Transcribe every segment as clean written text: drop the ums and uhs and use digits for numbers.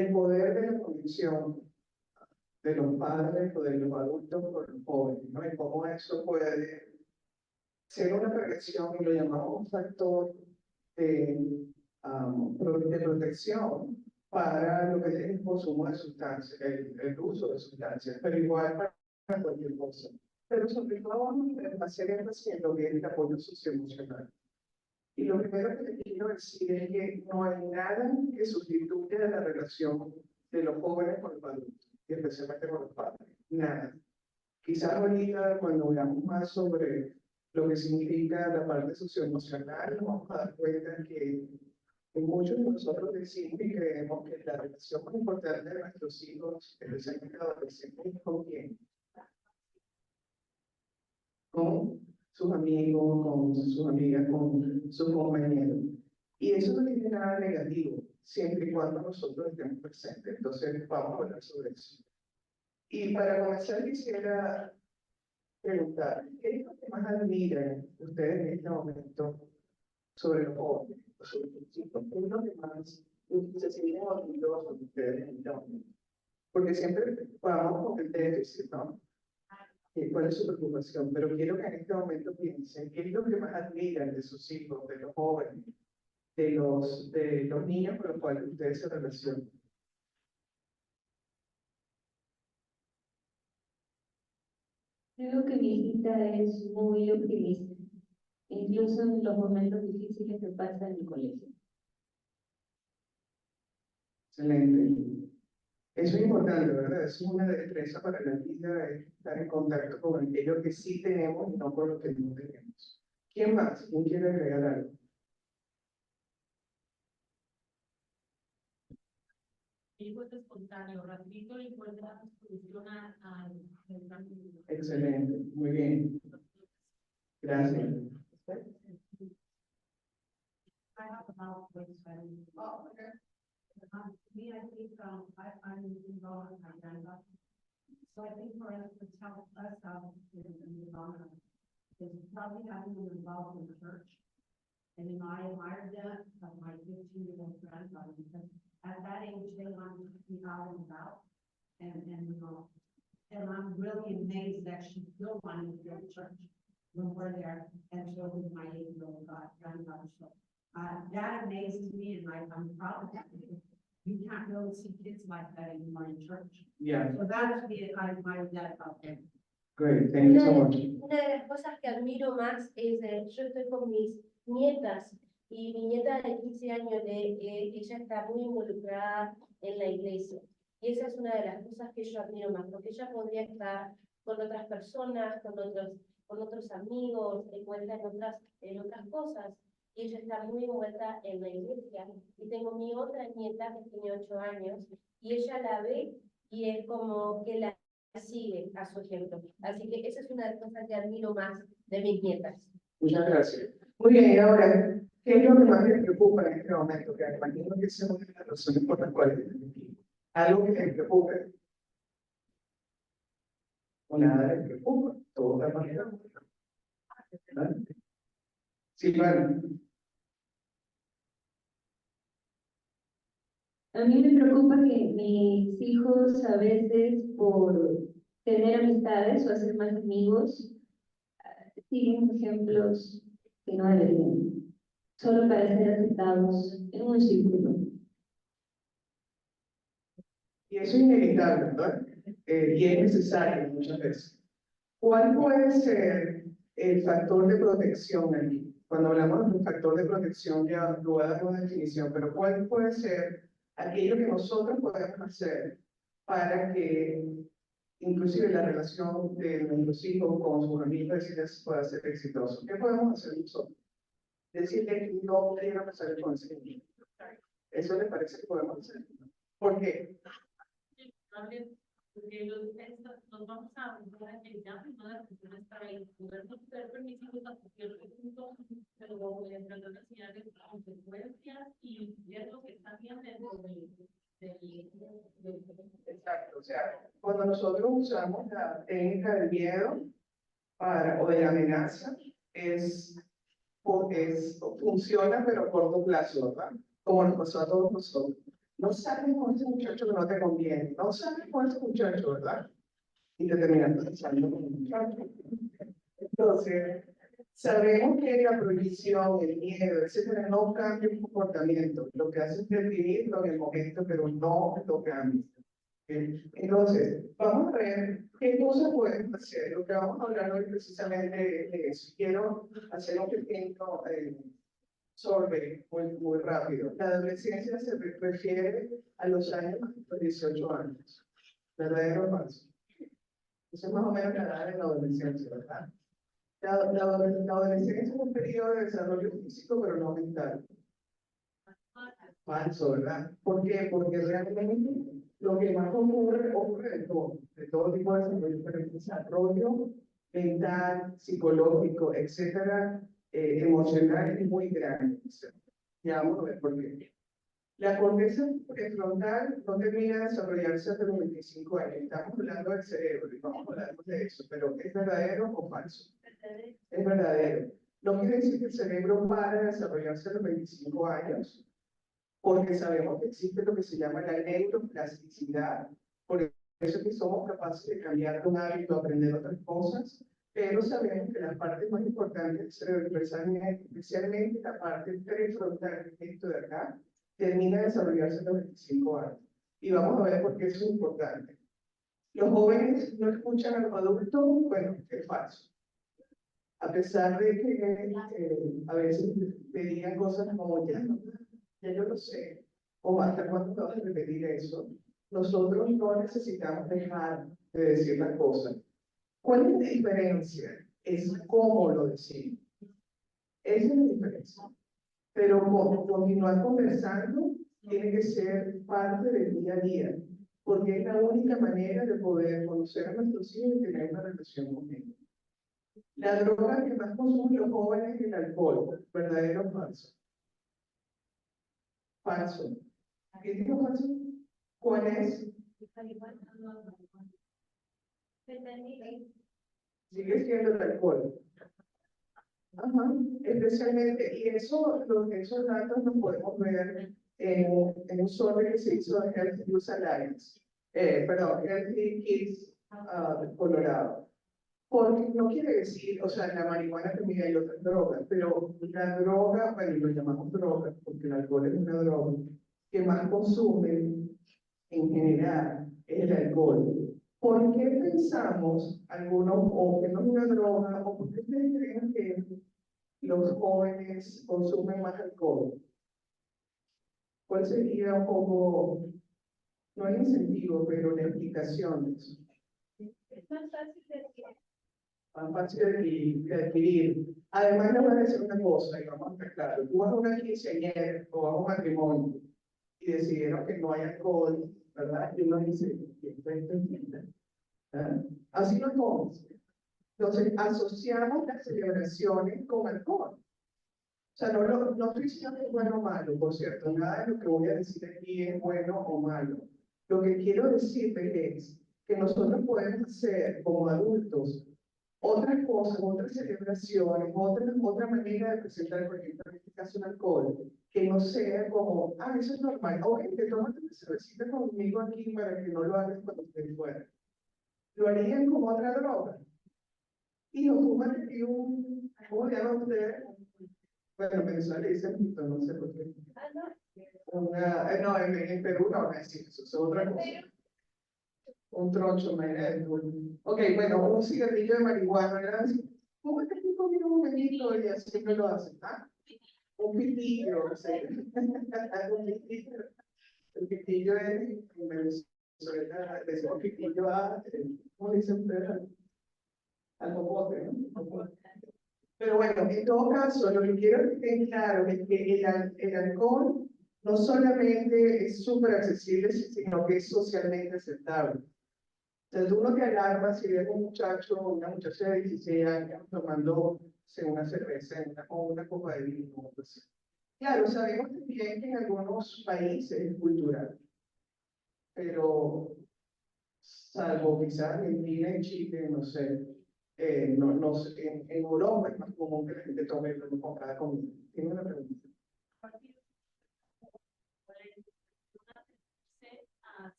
el poder de la conexión de los padres o de los adultos con los jóvenes, ¿no? Y cómo eso puede ser una prevención, y lo llamamos un factor de, de protección para lo que es el consumo de sustancias, el uso de sustancias, pero igual para cualquier cosa. Pero sobre todo vamos a hacer énfasis en lo que es el apoyo socioemocional. Y lo primero que les quiero decir es que no hay nada que sustituya la relación de los jóvenes con los adultos, y especialmente con los padres. Nada. Quizás ahorita, cuando veamos más sobre lo que significa la parte socioemocional, nos vamos a dar cuenta que muchos de nosotros decimos y creemos que la relación más importante de nuestros hijos, especialmente adolescentes, es con quién. Con sus amigos, con sus amigas, con sus compañeros. Y eso no tiene nada negativo, siempre y cuando nosotros estemos presentes. Entonces, vamos a hablar sobre eso. Y para comenzar, quisiera preguntar, ¿qué es lo que más admiran ustedes en este momento sobre los jóvenes, sobre los chicos? ¿Qué es lo que más se sienten orgullosos de ustedes en este momento? Porque siempre vamos con el déficit, ¿no? ¿Cuál es su preocupación? Pero quiero que en este momento piensen qué es lo que más admiran de sus hijos, de los jóvenes, de los niños con los cuales ustedes se relacionan. Creo que mi hijita es muy optimista, incluso en los momentos difíciles que pasa en el colegio. Excelente. Eso es importante, ¿verdad? Es una destreza para la vida, es estar en contacto con aquello que sí tenemos y no con lo que no tenemos. ¿Quién más? ¿Quién quiere agregar algo? Hijo es espontáneo, rapidito y encuentra solución al cambio. Excelente, muy bien. Gracias. I have about this and Oh, okay. me, I think I'm involved in my granddaughter. So I think for us to help us out in the long run is probably having them involved in the church. And you know, I admire that of my 15-year-old granddaughter because at that age they want to be out and about. And you know, and I'm really amazed that she still wanted to go to church when we're there, and so did my 8-year-old granddaughter. So that amazes me, and I'm proud of that. You can't really see kids like that anymore in church. Yeah, So that's me, I admire that about them. great. Thank you so much. Una de las cosas que admiro más es, yo estoy con mis nietas y mi nieta de 15 años, ella está muy involucrada en la iglesia. Y esa es una de las cosas que yo admiro más, porque ella podría estar con otras personas, con otros amigos, envuelta en otras cosas. Y ella está muy envuelta en la iglesia. Y tengo mi otra nieta que tiene 8 años, y ella la ve y es como que la sigue a su ejemplo. Así que esa es una de las cosas que admiro más de mis nietas. Muchas gracias. Muy bien, y ahora, ¿qué es lo que más les preocupa en este momento? Que imagino que sea una de las razones por las cuales están aquí. Algo que les preocupe. O nada les preocupa. Todo está mal. ¿Verdad? Sí, vale. A mí me preocupa que mis hijos a veces por tener amistades o hacer más amigos siguen ejemplos que no deberían, solo para ser aceptados en un círculo. Y eso es inevitable, ¿verdad? Y es necesario muchas veces. ¿Cuál puede ser el factor de protección aquí? Cuando hablamos de un factor de protección, ya lo voy a dar una definición, pero ¿cuál puede ser aquello que nosotros podemos hacer para que inclusive la relación de nuestros hijos con sus amigos pueda ser exitoso? ¿Qué podemos hacer nosotros? Decirle no quiero pasar el consejo. ¿Eso les parece que podemos hacer? ¿Por qué? Porque nos vamos a volver a llegar y todas las cuestiones para podernos ser permitidos a cierto punto, pero voy a tratar de enseñarles consecuencias y ver lo que está bien dentro del Exacto, o sea, cuando nosotros usamos la técnica del miedo o de la amenaza, funciona pero a corto plazo, ¿verdad? Como nos pasó a todos nosotros. No sales con ese muchacho que no te conviene, no sales con ese muchacho, ¿verdad? Y te terminas saliendo con un muchacho. Entonces, sabemos que la prohibición, el miedo, etcétera, no cambia el comportamiento. Lo que hace es definirlo en el momento, pero no lo cambia. Entonces, vamos a ver qué cosas podemos hacer. Lo que vamos a hablar hoy precisamente es de eso. Quiero hacer un pequeño survey muy rápido. La adolescencia se refiere a los años de 18 años. ¿Verdadero o falso? Eso es más o menos la edad de la adolescencia, ¿verdad? La adolescencia es un periodo de desarrollo físico, pero no mental. Falso, ¿verdad? ¿Por qué? Porque realmente lo que más ocurre de todo tipo de desarrollo, pero el desarrollo mental, psicológico, etcétera, emocional es muy grande. Ya vamos a ver por qué. La corteza prefrontal no termina de desarrollarse hasta los 25 años. Estamos hablando del cerebro y vamos a hablar de eso, pero ¿es verdadero o falso? Es verdadero. No quiere decir que el cerebro para de desarrollarse a los 25 años, porque sabemos que existe lo que se llama la neuroplasticidad, por eso es que somos capaces de cambiar un hábito, aprender otras cosas, pero sabemos que las partes más importantes del cerebro, especialmente la parte prefrontal, que es esto de acá, termina de desarrollarse a los 25 años. Y vamos a ver por qué eso es importante. Los jóvenes no escuchan a los adultos, bueno, es falso. A pesar de que a veces te digan cosas como, ya yo lo sé, o hasta cuándo te vas a repetir eso, nosotros no necesitamos dejar de decir las cosas. ¿Cuál es la diferencia? Es cómo lo decimos. Esa es la diferencia. Pero continuar conversando tiene que ser parte del día a día, porque es la única manera de poder conocer a nuestros hijos y tener una relación con ellos. La droga que más consumen los jóvenes es el alcohol, ¿verdadero o falso? Falso. ¿Qué digo falso? ¿Cuál es? Sigue siendo el alcohol. Ajá, especialmente, y esos datos los podemos ver en un survey que se hizo en Healthy Youth Alliance, perdón, Healthy Kids Colorado. Porque no quiere decir, o sea, la marihuana también hay otras drogas, pero la droga, bueno, lo llamamos droga, porque el alcohol es una droga, que más consumen en general es el alcohol. ¿Por qué pensamos algunos, o que no es una droga, o por qué ustedes creen que los jóvenes consumen más alcohol? ¿Cuál sería un poco, no el incentivo, pero la explicación de eso? Es más fácil de decir. Más fácil de adquirir. Además, le voy a decir una cosa, y vamos a estar claros. Tú vas a una quinceañera o a un matrimonio y decidieron que no hay alcohol, ¿verdad? Y uno dice, esto entiende. Así no somos. Entonces, asociamos las celebraciones con alcohol. O sea, no estoy diciendo que es bueno o malo, por cierto, nada de lo que voy a decir aquí es bueno o malo. Lo que quiero decirles es que nosotros podemos hacer como adultos otras cosas, otras celebraciones, otra manera de presentar, por ejemplo, en este caso el alcohol, que no sea como, eso es normal, oye, te tomas una cervecita conmigo aquí para que no lo hagas cuando estés fuera. Lo harían como otra droga. Y nos fuman aquí ¿cómo le llaman ustedes? Bueno, en Venezuela le dicen pito, no sé por qué. No, en Perú no es eso, es otra cosa. Un troncho, ok, bueno, un cigarrillo de marihuana, ¿verdad? ¿Cómo es que tú comes un momentito y así me lo hacen? Un pitillo, no sé. Un pitillo. El pitillo es, en Venezuela, le decimos pitillo ¿cómo dicen ustedes? Al popote, ¿no? Pero bueno, en todo caso, lo que quiero que estén claros es que el alcohol no solamente es súper accesible, sino que es socialmente aceptable. Entonces, tú no te alarmas si ves un muchacho o una muchacha de 16 años tomando una cerveza o una copa de vino. O algo así. Claro, sabemos también que en algunos países es cultural, pero salvo quizás Argentina y Chile, no sé, no sé, en Europa es más común que la gente tome con cada comida. ¿Tiene una pregunta?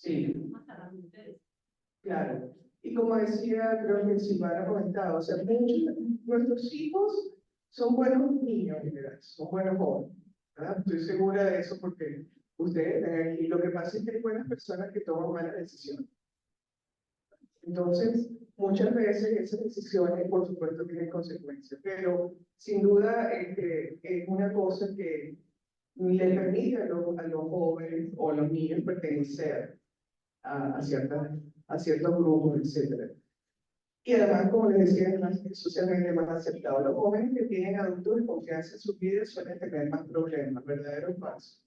Sí, más a las mujeres. claro. Y como decía, creo que Silvana comentaba, o sea, muchos de nuestros hijos son buenos niños en general, son buenos jóvenes, ¿verdad? Estoy segura de eso porque ustedes están aquí. Lo que pasa es que hay buenas personas que toman malas decisiones. Entonces, muchas veces esas decisiones, por supuesto, tienen consecuencias, pero sin duda es una cosa que le permite a los jóvenes o a los niños pertenecer a ciertos grupos, etcétera. Y además, como les decía, es más socialmente más aceptado. Los jóvenes que tienen adultos de confianza en sus vidas suelen tener más problemas, ¿verdadero o falso?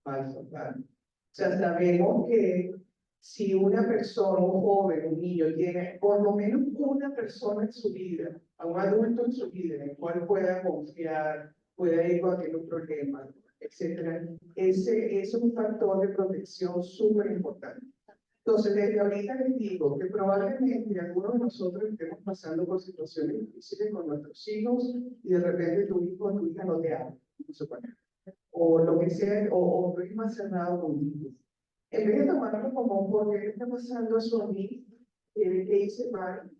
Falso, claro. O sea, sabemos que si una persona, un joven, un niño, tiene por lo menos una persona en su vida, a un adulto en su vida, en el cual pueda confiar, pueda ir cuando tiene un problema, etcétera, ese es un factor de protección súper importante. Entonces, desde ahorita les digo que probablemente algunos de nosotros estemos pasando por situaciones difíciles con nuestros hijos y de repente tu hijo o tu hija no te habla, o lo que sea, o tú eres más cerrado contigo. En vez de tomarlo como por qué está pasando eso a mí, que hice mal,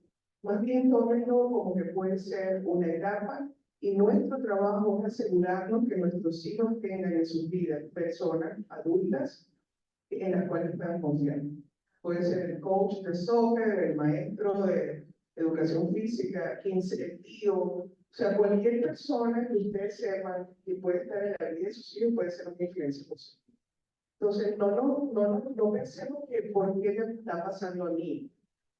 más bien tómenlo como que puede ser una etapa y nuestro trabajo es asegurarnos que nuestros hijos tengan en sus vidas personas adultas en las cuales puedan confiar. Puede ser el coach de soccer, el maestro de educación física, el tío, o sea, cualquier persona que ustedes sepan que puede estar en la vida de sus hijos puede ser una influencia positiva. Entonces, no pensemos que por qué me está pasando a mí.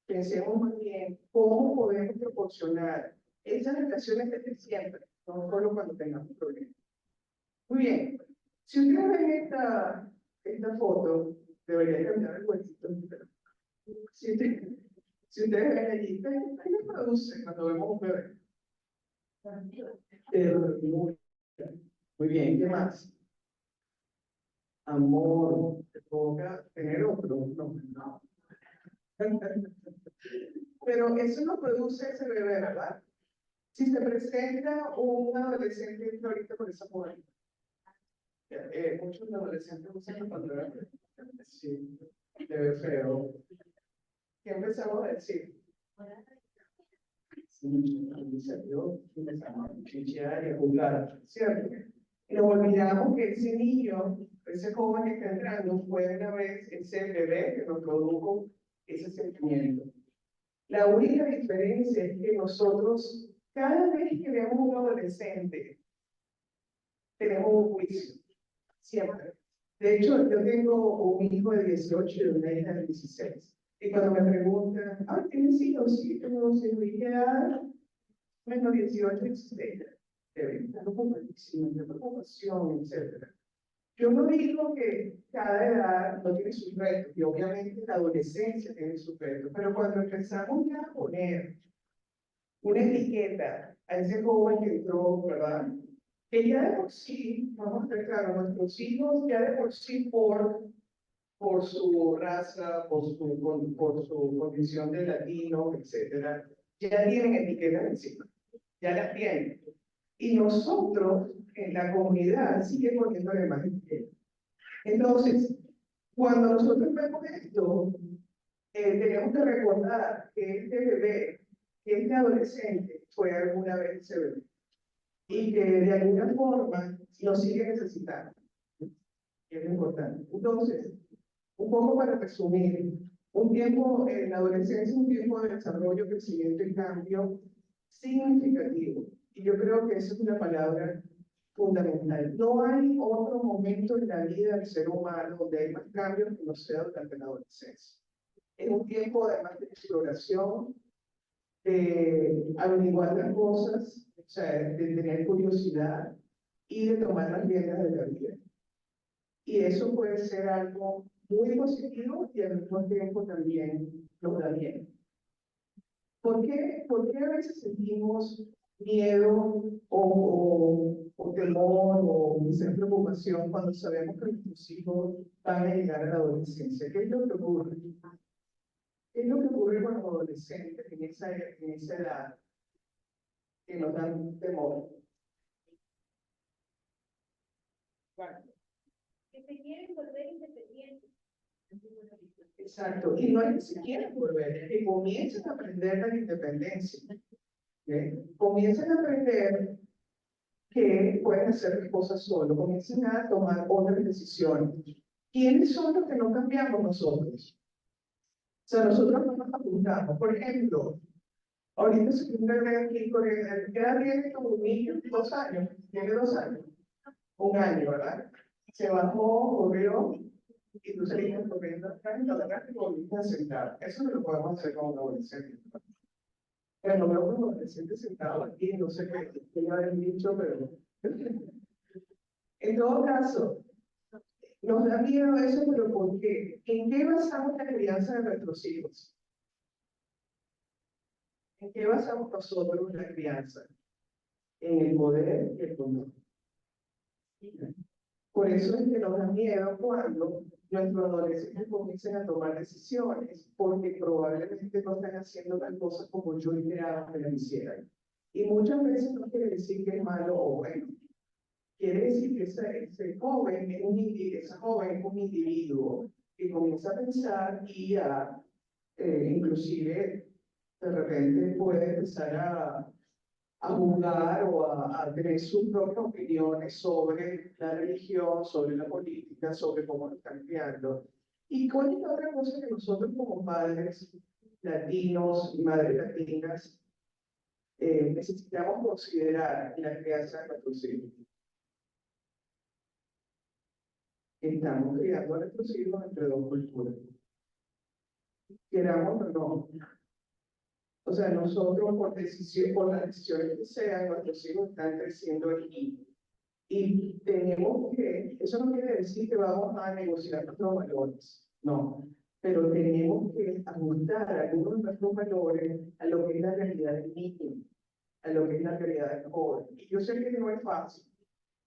Pensemos más bien cómo podemos proporcionar esas relaciones desde siempre, no solo cuando tengamos problemas. Muy bien. Si ustedes ven esta foto, debería cambiar el huesito. Si ustedes ven allí, ¿qué nos produce cuando vemos un bebé? Muy, muy bien, ¿qué más? Amor, te provoca tener otro, no. Pero eso no produce ese bebé, ¿verdad? Si se presenta un adolescente ahorita por esa mujer, muchos adolescentes usan cuando sí, te ve feo. ¿Qué empezamos a decir? Sí, empezamos a chichear y a jugar, ¿cierto? Y nos olvidamos que ese niño, ese joven que está entrando, fue una vez ese bebé que nos produjo ese sentimiento. La única diferencia es que nosotros, cada vez que vemos un adolescente, tenemos un juicio, siempre. De hecho, yo tengo un hijo de 18 y una hija de 16. Y cuando me preguntan, ¿tienes hijos? Sí, tengo 2 hijos. ¿Y qué edad? Menos 18, 16. De preocupación, etc. Yo no digo que cada edad no tiene sus retos, y obviamente la adolescencia tiene sus retos, pero cuando empezamos ya a poner una etiqueta a ese joven que entró, ¿verdad? Que ya de por sí, vamos a estar claros, nuestros hijos ya de por sí por su raza, por su condición de latino, etcétera, ya tienen etiquetas encima, ya las tienen. Y nosotros, en la comunidad, sigue poniéndole más etiquetas. Entonces, cuando nosotros vemos esto, tenemos que recordar que este bebé, que este adolescente, fue alguna vez ese bebé. Y que de alguna forma lo sigue necesitando. Es importante. Entonces, un poco para resumir, un tiempo en la adolescencia es un tiempo de desarrollo, crecimiento y cambio significativo. Y yo creo que esa es una palabra fundamental. No hay otro momento en la vida del ser humano donde hay más cambios que no sea durante la adolescencia. Es un tiempo además de exploración, de averiguar las cosas, o sea, de tener curiosidad y de tomar las riendas de la vida. Y eso puede ser algo muy positivo y al mismo tiempo también nos da miedo. ¿Por qué a veces sentimos miedo o temor o quizás preocupación cuando sabemos que nuestros hijos van a llegar a la adolescencia? ¿Qué es lo que ocurre? ¿Qué es lo que ocurre con los adolescentes en esa edad que nos dan temor? Que se quieren volver independientes. Exacto, y no es que se quieran volver, es que comiencen a aprender la independencia. ¿Ok? Comiencen a aprender que pueden hacer las cosas solos, comiencen a tomar otras decisiones. ¿Quiénes son los que no cambiamos nosotros? O sea, nosotros no nos apuntamos. Por ejemplo, ahorita se un bebé aquí, ¿qué edad tiene tu niño? 2 años, tiene 2 años, 1 año, ¿verdad? Se bajó, corrió, y tú saliste corriendo atrás y la agarraste y volviste a sentar. Eso no lo podemos hacer con un adolescente. Bueno, veo un adolescente sentado aquí, no sé qué le habían dicho, pero en todo caso, nos da miedo eso, pero ¿por qué? ¿En qué basamos la crianza de nuestros hijos? ¿En qué basamos nosotros la crianza? En el poder y el control. Por eso es que nos da miedo cuando nuestros adolescentes comiencen a tomar decisiones, porque probablemente no están haciendo las cosas como yo esperaba que las hicieran. Y muchas veces no quiere decir que es malo o bueno. Quiere decir que ese joven es esa joven es un individuo que comienza a pensar y a, inclusive, de repente puede empezar a juzgar o a tener sus propias opiniones sobre la religión, sobre la política, sobre cómo lo están criando. ¿Y cuál es la otra cosa que nosotros como padres latinos y madres latinas necesitamos considerar en la crianza de nuestros hijos? Estamos criando a nuestros hijos entre dos culturas. Queramos o no. O sea, nosotros por decisión, por las decisiones que sean, nuestros hijos están creciendo aquí. Y tenemos que, eso no quiere decir que vamos a negociar nuestros valores, no. Pero tenemos que ajustar algunos de nuestros valores a lo que es la realidad del niño, a lo que es la realidad del joven. Y yo sé que no es fácil.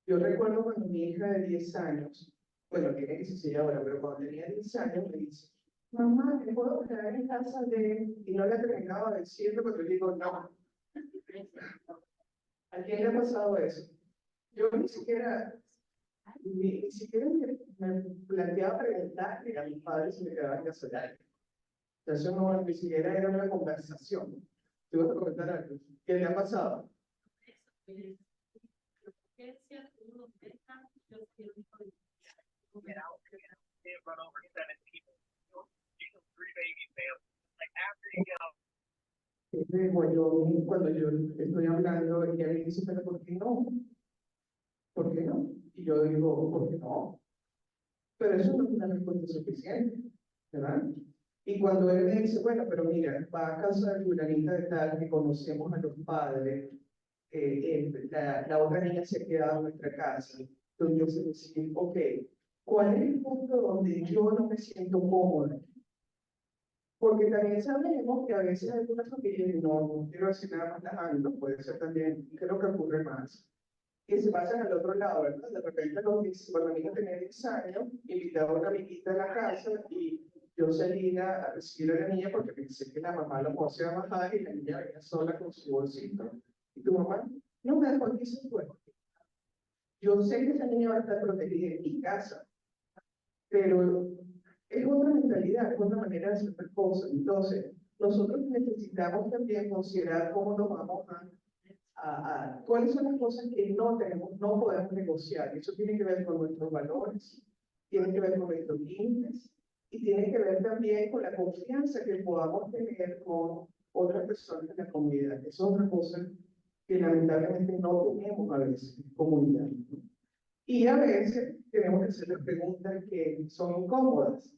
Yo recuerdo cuando mi hija de 10 años, bueno, tiene 16 ahora, pero cuando tenía 10 años me dice, mamá, ¿me puedo quedar en casa de...? Y no le terminaba de decirlo, pero yo digo, no. ¿A quién le ha pasado eso? Yo ni siquiera me planteaba preguntarle a mis padres si me quedaba en casa de alguien. Eso no, ni siquiera era una conversación. Te voy a comentar algo. ¿Qué le ha pasado? Run over 7 people. You know, 3 baby families. Like after you get out. Cuando yo estoy hablando, ella me dice, pero ¿por qué no? ¿Por qué no? Y yo digo, ¿por qué no? Pero eso no es una respuesta suficiente, ¿verdad? Y cuando él me dice, bueno, pero mira, va a casa de fulanita de tal, que conocemos a los padres, la otra niña se ha quedado en nuestra casa. Entonces yo decir, ok, ¿cuál es el punto donde yo no me siento cómoda? Porque también sabemos que a veces hay algunas familias, no quiero decir nada más lajando, puede ser también, creo que ocurre más, que se pasan al otro lado, ¿verdad? De repente cuando la niña tenía 10 años, invitaba a una amiguita a la casa y yo salí a recibir a la niña porque pensé que la mamá lo podía bajar y la niña venía sola con su bolsito. Y tu mamá no me dejó aquí se fue. Yo sé que esa niña va a estar protegida en mi casa, pero es otra mentalidad, es otra manera de hacer las cosas. Entonces, nosotros necesitamos también considerar cómo nos vamos cuáles son las cosas que no tenemos, no podemos negociar. Eso tiene que ver con nuestros valores, tiene que ver con nuestros límites y tiene que ver también con la confianza que podamos tener con otras personas en la comunidad. Eso es otra cosa que lamentablemente no tenemos a veces en comunidad, ¿no? Y a veces tenemos que hacer preguntas que son incómodas.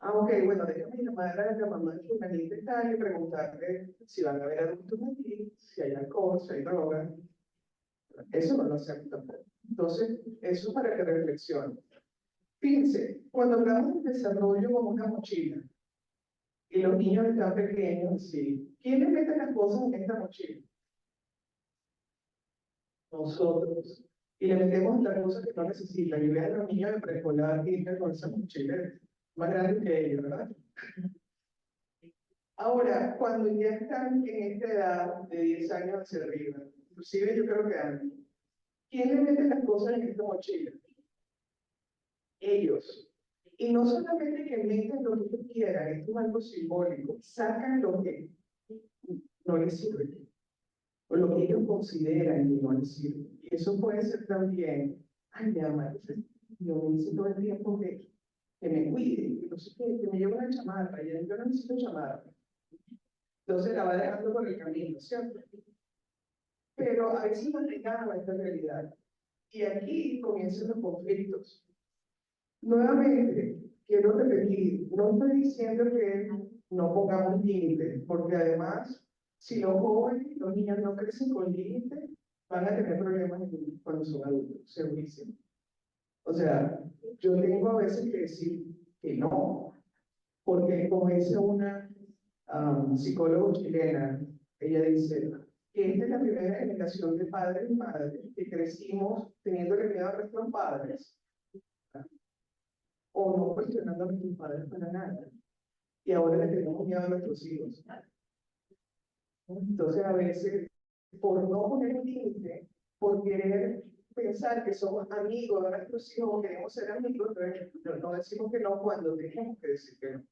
Ah, ok, bueno, déjame llamar a la mamá de fulanita y tal y preguntarle si van a haber adultos aquí, si hay alcohol, si hay droga. Eso no lo hacemos tampoco. Entonces, eso para que reflexionen. Fíjense, cuando hablamos de desarrollo como una mochila, y los niños están pequeños, sí, ¿quién les mete las cosas en esta mochila? Nosotros. Y le metemos las cosas que no necesitan. Y vean a los niños de preescolar que entran con esa mochila más grande que ellos, ¿verdad? Ahora, cuando ya están en esta edad de 10 años hacia arriba, inclusive yo creo que antes, ¿quién le mete las cosas en esta mochila? Ellos. Y no solamente que meten lo que ellos quieran, esto es algo simbólico, sacan lo que no les sirve, o lo que ellos consideran que no les sirve. Y eso puede ser también, ay, mi amor, yo me dice todo el tiempo que me cuide, que no sé qué, que me lleve una chamarra, y yo no necesito chamarra. Entonces la va dejando por el camino, ¿cierto? Pero a veces nos negamos a esta realidad. Y aquí comienzan los conflictos. Nuevamente, quiero repetir, no estoy diciendo que no pongamos límites, porque además, si los jóvenes, los niños no crecen con límites, van a tener problemas cuando son adultos, segurísimo. O sea, yo tengo a veces que decir que no, porque como dice una psicóloga chilena, ella dice que esta es la primera generación de padres y madres que crecimos teniéndole miedo a nuestros padres, o no cuestionando a nuestros padres para nada. Y ahora le tenemos miedo a nuestros hijos. Entonces, a veces, por no poner un límite, por querer pensar que somos amigos de nuestros hijos o queremos ser amigos, no decimos que no cuando tenemos que decir que no.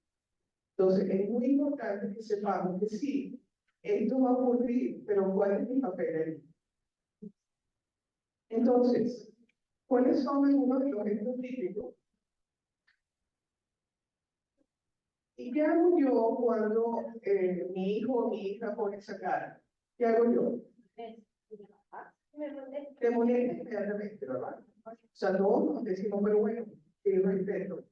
Entonces, es muy importante que sepamos que sí, esto va a ocurrir, pero ¿cuál es mi papel ahí? Entonces, ¿cuáles son algunos de los ejemplos típicos? ¿Y qué hago yo cuando mi hijo o mi hija pone esa cara? ¿Qué hago yo? Te molesta inmediatamente, ¿verdad? O sea, todos nos decimos, pero bueno, que respeto,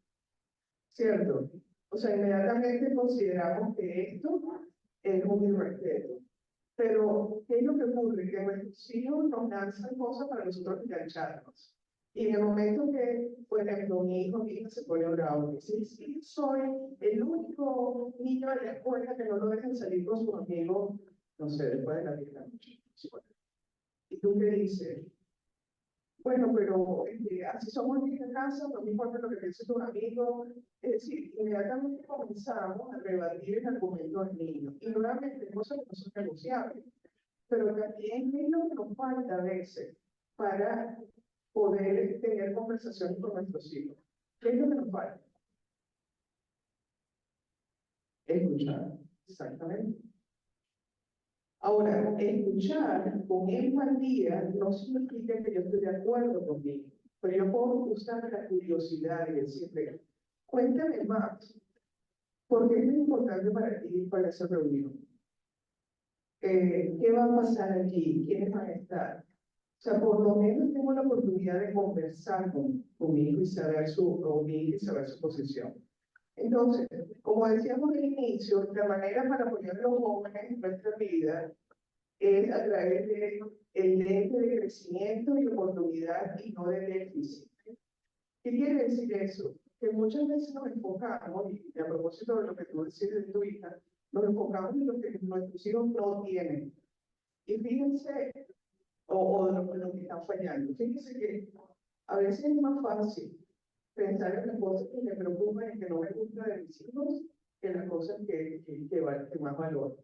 ¿cierto? O sea, inmediatamente consideramos que esto es un irrespeto. Pero, ¿qué es lo que ocurre? Que nuestros hijos nos lanzan cosas para nosotros engancharnos. Y en el momento que, por ejemplo, mi hijo, mi hija se pone bravo, y dice, sí, soy el único niño de la escuela que no lo dejan salir con sus amigos, no sé, después de la 10 de la noche. Y tú qué dices, bueno, pero así somos en esta casa, no me importa lo que piense tu amigo. Es decir, inmediatamente comenzamos a rebatir el argumento del niño. Y nuevamente, cosas que no son negociables. Pero también es lo que nos falta a veces para poder tener conversaciones con nuestros hijos. ¿Qué es lo que nos falta? Escuchar, exactamente. Ahora, escuchar con empatía no significa que yo estoy de acuerdo conmigo, pero yo puedo usar la curiosidad y decirle, cuéntame más, ¿por qué es muy importante para ti para esa reunión? ¿Qué va a pasar aquí? ¿Quiénes van a estar? O sea, por lo menos tengo la oportunidad de conversar con mi hijo y saber su posición. Entonces, como decíamos al inicio, la manera para apoyar a los jóvenes en nuestra vida es a través del lente de crecimiento y oportunidad y no de déficit. ¿Qué quiere decir eso? Que muchas veces nos enfocamos, y a propósito de lo que tú decías de tu hija, nos enfocamos en lo que nuestros hijos no tienen. Y fíjense, o de lo que están fallando. Fíjense que a veces es más fácil pensar en las cosas que me preocupan y que no me gustan de mis hijos que las cosas que más valoro.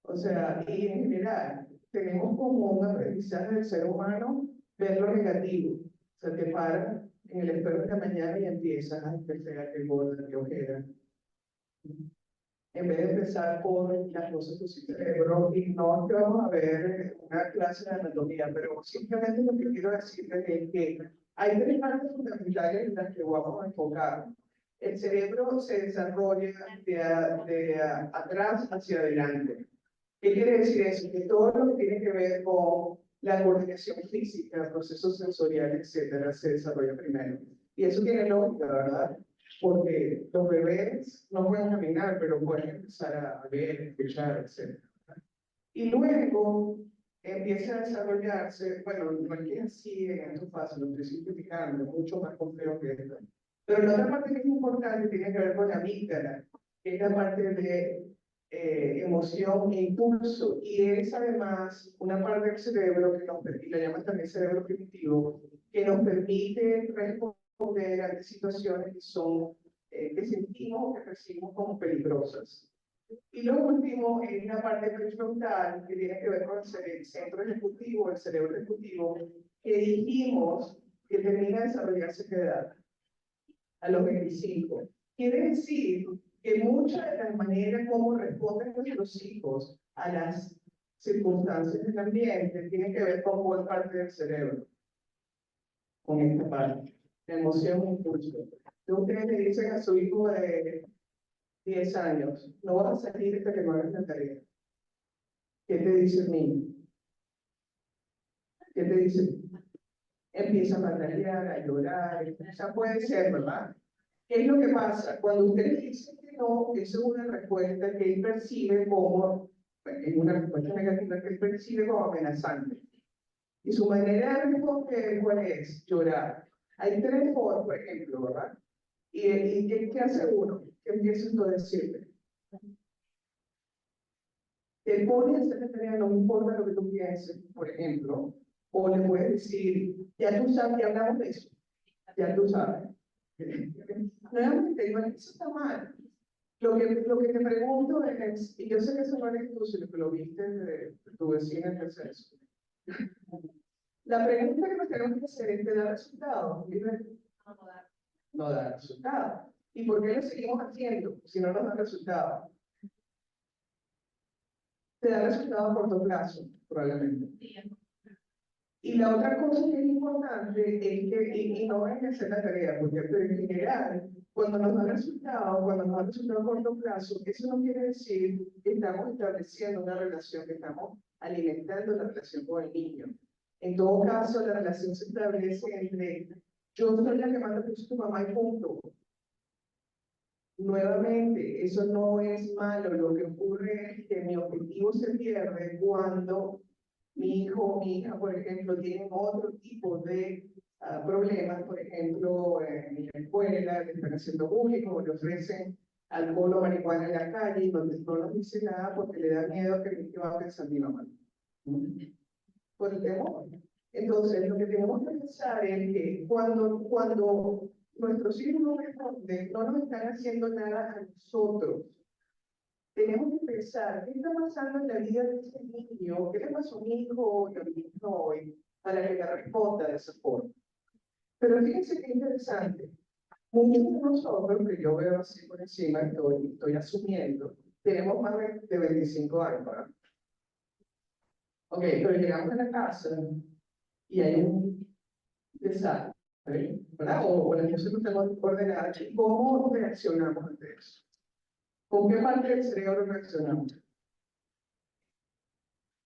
O sea, y en general, tenemos como un aprendizaje del ser humano ver lo negativo. O sea, te paras en el espejo de la mañana y empiezas a pensar que gorda, que ojera. En vez de empezar por las cosas de su cerebro, y no es que vamos a ver una clase de anatomía, pero simplemente lo que quiero decirles es que hay tres partes fundamentales en las que vamos a enfocar. El cerebro se desarrolla de atrás hacia adelante. ¿Qué quiere decir eso? Que todo lo que tiene que ver con la coordinación física, procesos sensoriales, etcétera, se desarrolla primero. Y eso tiene lógica, ¿verdad? Porque los bebés no pueden caminar, pero pueden empezar a ver, escuchar, etcétera. Y luego empieza a desarrollarse, bueno, no es que así en estos pasos, lo estoy simplificando, es mucho más complejo que esto. Pero la otra parte que es importante tiene que ver con la amígdala, que es la parte de emoción e impulso, y es además una parte del cerebro que nos permite, la llaman también cerebro primitivo, que nos permite responder ante situaciones que son, que sentimos o que percibimos como peligrosas. Y lo último es la parte prefrontal, que tiene que ver con el centro ejecutivo, el cerebro ejecutivo, que dijimos que termina de desarrollarse a qué edad. a los 25. Quiere decir que muchas de las maneras como responden nuestros hijos a las circunstancias del ambiente tienen que ver con cuál parte del cerebro, con esta parte, la emoción e impulso. Entonces, ustedes le dicen a su hijo de 10 años, no vas a salir hasta que no hagas la tarea. ¿Qué te dice el niño? ¿Qué te dice? Empieza a patalear, a llorar, o sea, puede ser, ¿verdad? ¿Qué es lo que pasa? Cuando usted le dice que no, eso es una respuesta que él percibe como, es una respuesta negativa que él percibe como amenazante. Y su manera de responder, ¿cuál es? Llorar. Hay tres formas, por ejemplo, ¿verdad? ¿Y qué hace uno? ¿Qué empieza uno a decirle? Te pones a hacer la tarea, no importa lo que tú pienses, por ejemplo, o le puedes decir, ya tú sabes, ya hablamos de eso, ya tú sabes. Nuevamente, no, eso está mal. Lo que te pregunto es, y yo sé que eso no eres tú, sino que lo viste de tu vecina en el censo. La pregunta que nos tenemos que hacer es, ¿te da resultados? No da resultados. ¿Y por qué lo seguimos haciendo si no nos da resultados? Te da resultados a corto plazo, probablemente. Y la otra cosa que es importante es que, y no es hacer la tarea, porque en general, cuando nos da resultados, cuando nos da resultados a corto plazo, eso no quiere decir que estamos estableciendo una relación, que estamos alimentando la relación con el niño. En todo caso, la relación se establece entre yo soy la que manda a tu mamá y punto. Nuevamente, eso no es malo. Lo que ocurre es que mi objetivo se pierde cuando mi hijo o mi hija, por ejemplo, tienen otro tipo de problemas, por ejemplo, en la escuela, le están haciendo bullying o le ofrecen alcohol o marihuana en la calle y donde no nos dice nada porque le da miedo que mi hijo va a pensar mi mamá. Por el temor. Entonces, lo que tenemos que pensar es que cuando nuestros hijos no responden, no nos están haciendo nada a nosotros. Tenemos que pensar, ¿qué está pasando en la vida de ese niño? ¿Qué le pasó a mi hijo hoy o a mi hija hoy para que me responda de esa forma? Pero fíjense qué interesante. Muchos de nosotros, que yo veo así por encima, estoy asumiendo, tenemos más de 25 años, ¿verdad? Ok, pero llegamos a la casa y hay un desastre, ¿verdad? O las cosas no están ordenadas. ¿Cómo reaccionamos ante eso? ¿Con qué parte del cerebro reaccionamos?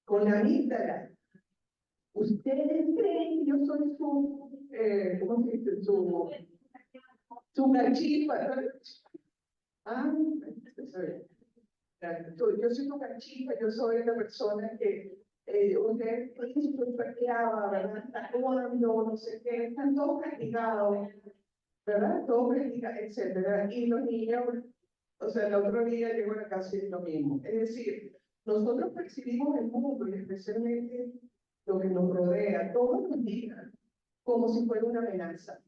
Con la amígdala. ¿Ustedes creen que yo soy ¿cómo se dice? Su cachifa? Ah, yo soy tu cachifa, yo soy la persona que usted practicaba, ¿verdad? Está jugando, no sé qué, están todos castigados, ¿verdad? Todos castigados, etcétera. Y los niños, o sea, el otro día llego a la casa y es lo mismo. Es decir, nosotros percibimos el mundo y especialmente lo que nos rodea todos los días como si fuera una amenaza.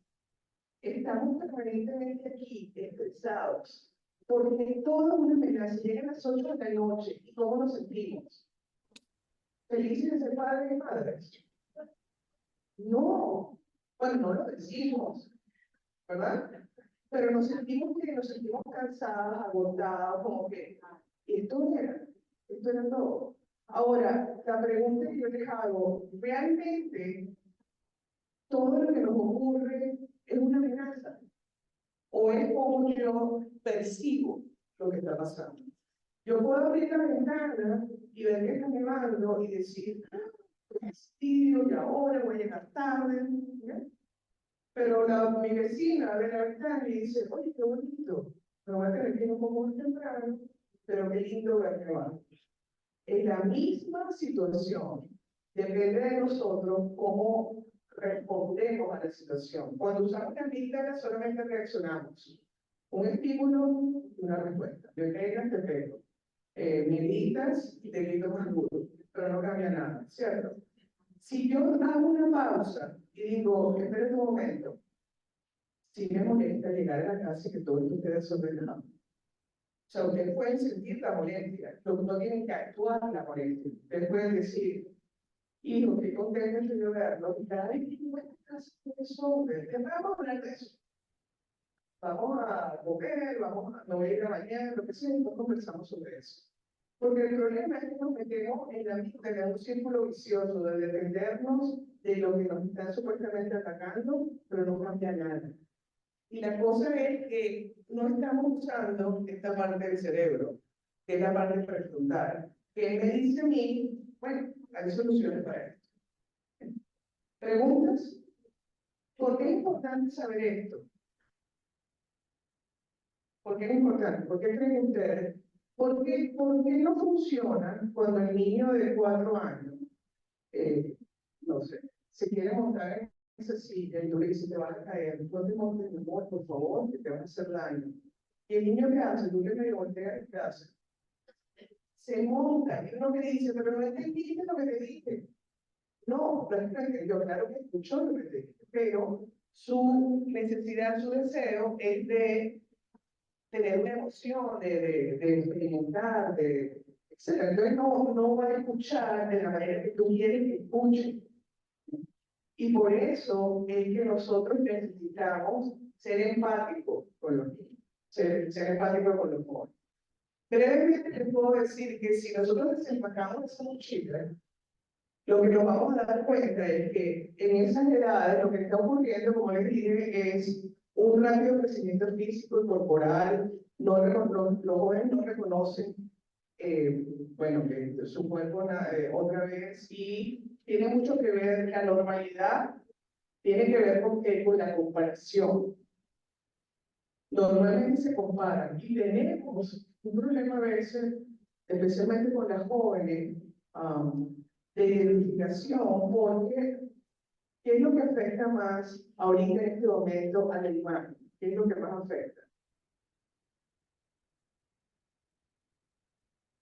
Estamos permanentemente aquí, estresados, porque todo es una amenaza. Llegan las 8 de la noche y ¿cómo nos sentimos? ¿Felices de ser padres y madres? No, bueno, no lo decimos, ¿verdad? Pero nos sentimos cansadas, agotadas, como que esto era todo. Ahora, la pregunta que yo les hago, ¿realmente todo lo que nos ocurre es una amenaza? ¿O es como yo percibo lo que está pasando? Yo puedo abrir la ventana y ver que está nevando y decir, qué fastidio, y ahora voy a llegar tarde. ¿Ya? Pero mi vecina abre la ventana y dice, oye, qué bonito, me voy a tener que ir un poco más temprano, pero qué lindo ver nevar. Es la misma situación. Depende de nosotros cómo respondemos a la situación. Cuando usamos la amígdala solamente reaccionamos. Un estímulo y una respuesta. Me pegas, te pego. Meditas y te grito más duro. Pero no cambia nada, ¿cierto? Si yo hago una pausa y digo, espera un momento, si me molesta llegar a la casa y que todo esto esté desordenado. O sea, ustedes pueden sentir la molestia, no tienen que actuar la molestia. Ustedes pueden decir, hijo, qué contento estoy de verlo, y cada vez que llego a esta casa, ¿qué vamos a hablar de eso? vamos a comer, me voy a ir a bañar, lo que sea, y no conversamos sobre eso. Porque el problema es que nos metemos en un círculo vicioso de defendernos de lo que nos están supuestamente atacando, pero no cambia nada. Y la cosa es que no estamos usando esta parte del cerebro, que es la parte prefrontal, que me dice a mí, bueno, hay soluciones para esto. ¿Preguntas? ¿Por qué es importante saber esto? ¿Por qué es importante? ¿Por qué creen ustedes? ¿Por qué no funciona cuando el niño de 4 años, no sé, se quiere montar en esa silla y tú le dices, te vas a caer, no te montes, mi amor, por favor, que te vas a hacer daño? Y el niño, ¿qué hace? Tú le volteas, ¿qué hace? Se monta, y uno me dice, pero no entendiste lo que te dije. No, yo claro que escuchó lo que te dije, pero su necesidad, su deseo es de tener una emoción, de experimentar, etc. Entonces no va a escuchar de la manera que tú quieres que escuche. Y por eso es que nosotros necesitamos ser empáticos con los niños, ser empáticos con los jóvenes. Brevemente les puedo decir que si nosotros desempacamos esa mochila, lo que nos vamos a dar cuenta es que en esas edades lo que está ocurriendo, como les dije, es un rápido crecimiento físico y corporal. Los jóvenes no reconocen, bueno, que su cuerpo otra vez, y tiene mucho que ver la normalidad, tiene que ver con la comparación. Normalmente se comparan y tenemos un problema a veces, especialmente con las jóvenes, de identificación, porque ¿qué es lo que afecta más ahorita en este momento a la imagen? ¿Qué es lo que más afecta?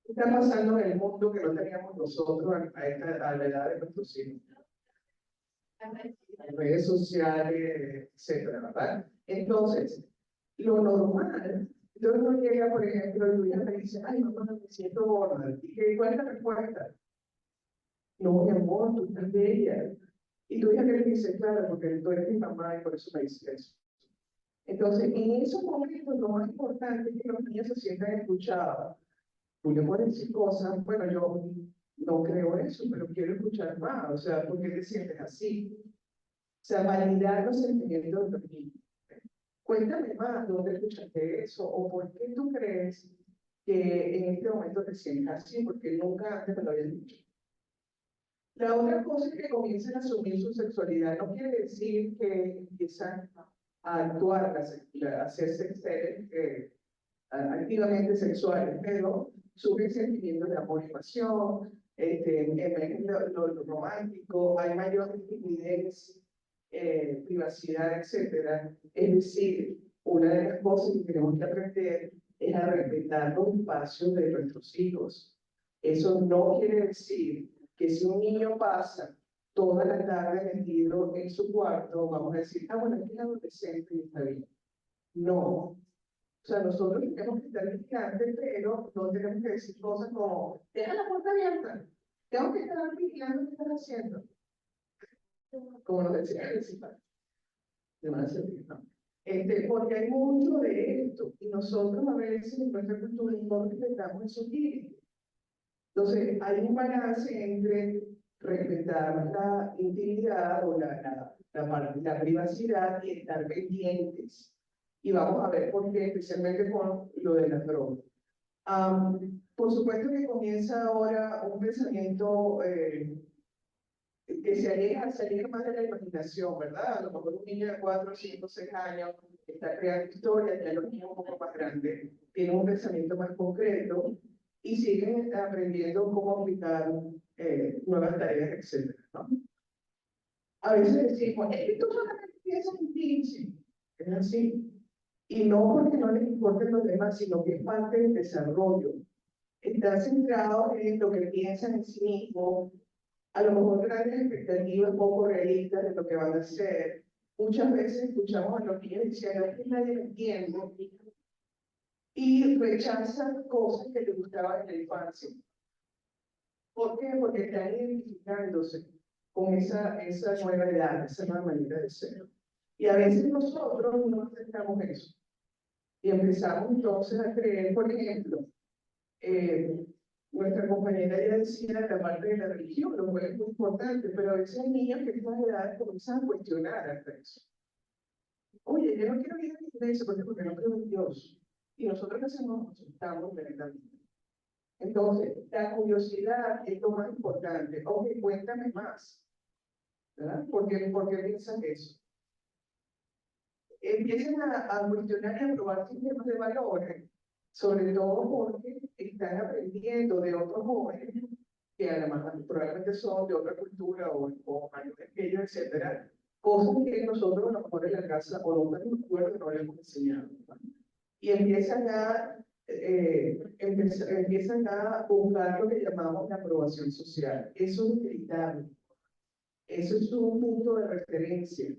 ¿Qué está pasando en el mundo que no teníamos nosotros a la edad de nuestros hijos? Las redes sociales, etcétera, ¿verdad? Entonces, lo normal, entonces uno llega, por ejemplo, y tu hija te dice, ay, mamá, me siento gorda. ¿Y cuál es la respuesta? No, mi amor, tú estás bella. Y tu hija te dice, claro, porque tú eres mi mamá y por eso me dices eso. Entonces, en esos momentos, lo más importante es que los niños se sientan escuchados. Tú le puedes decir cosas, bueno, yo no creo eso, pero quiero escuchar más. O sea, ¿por qué te sientes así? O sea, validar los sentimientos de los niños. Cuéntame más, ¿dónde escuchaste eso? ¿O por qué tú crees que en este momento te sientes así? Porque nunca antes me lo habían dicho. La otra cosa es que comiencen a asumir su sexualidad. No quiere decir que empiezan a actuar, a hacerse seres activamente sexuales, pero surgen sentimientos de amor y pasión, emergen lo romántico, hay mayor timidez, privacidad, etc. Es decir, una de las cosas que tenemos que aprender es a respetar los espacios de nuestros hijos. Eso no quiere decir que si un niño pasa toda la tarde metido en su cuarto, vamos a decir, ah, bueno, es adolescente y está bien. No. O sea, nosotros tenemos que estar vigilantes, pero no tenemos que decir cosas como, deja la puerta abierta, tengo que estar vigilando qué estás haciendo. Como nos decía el principal. De manera certificada. Porque hay mucho de esto, y nosotros a veces en nuestra cultura no respetamos esos límites. Entonces, hay un balance entre respetar la intimidad o la privacidad y estar pendientes. Y vamos a ver por qué, especialmente con lo de las drogas. Por supuesto que comienza ahora un pensamiento que se aleja más de la imaginación, ¿verdad? A lo mejor un niño de 4, 5, 6 años está creando historias, ya los niños un poco más grandes tienen un pensamiento más concreto y siguen aprendiendo cómo aplicar nuevas tareas, etc. ¿no? A veces decimos, es que tú solamente piensas en ti, sí, es así. Y no porque no les importen los demás, sino que es parte del desarrollo. Están centrados en lo que piensan en sí mismos, a lo mejor grandes expectativas poco realistas de lo que van a hacer. Muchas veces escuchamos a los niños diciendo, es que nadie me entiende, y rechazan cosas que les gustaban en la infancia. ¿Por qué? Porque están identificándose con esa nueva edad, esa nueva manera de ser. Y a veces nosotros no aceptamos eso. Y empezamos entonces a creer, por ejemplo, nuestra compañera ya decía la parte de la religión, lo cual es muy importante, pero a veces hay niños que a estas edades comienzan a cuestionar hasta eso. Oye, yo no quiero ir a la iglesia porque no creo en Dios. Y nosotros qué hacemos, nos asustamos tremendamente. Entonces, la curiosidad es lo más importante. Ok, cuéntame más. ¿Verdad? ¿Por qué piensan eso? Empiezan a cuestionar y a probar sistemas de valores, sobre todo porque están aprendiendo de otros jóvenes que además probablemente son de otra cultura o mayores que ellos, etcétera, cosas que nosotros a lo mejor en la casa o no tenemos recuerdo no les hemos enseñado. ¿No? Y empiezan a buscar lo que llamamos la aprobación social. Eso es inevitable. Eso es un punto de referencia.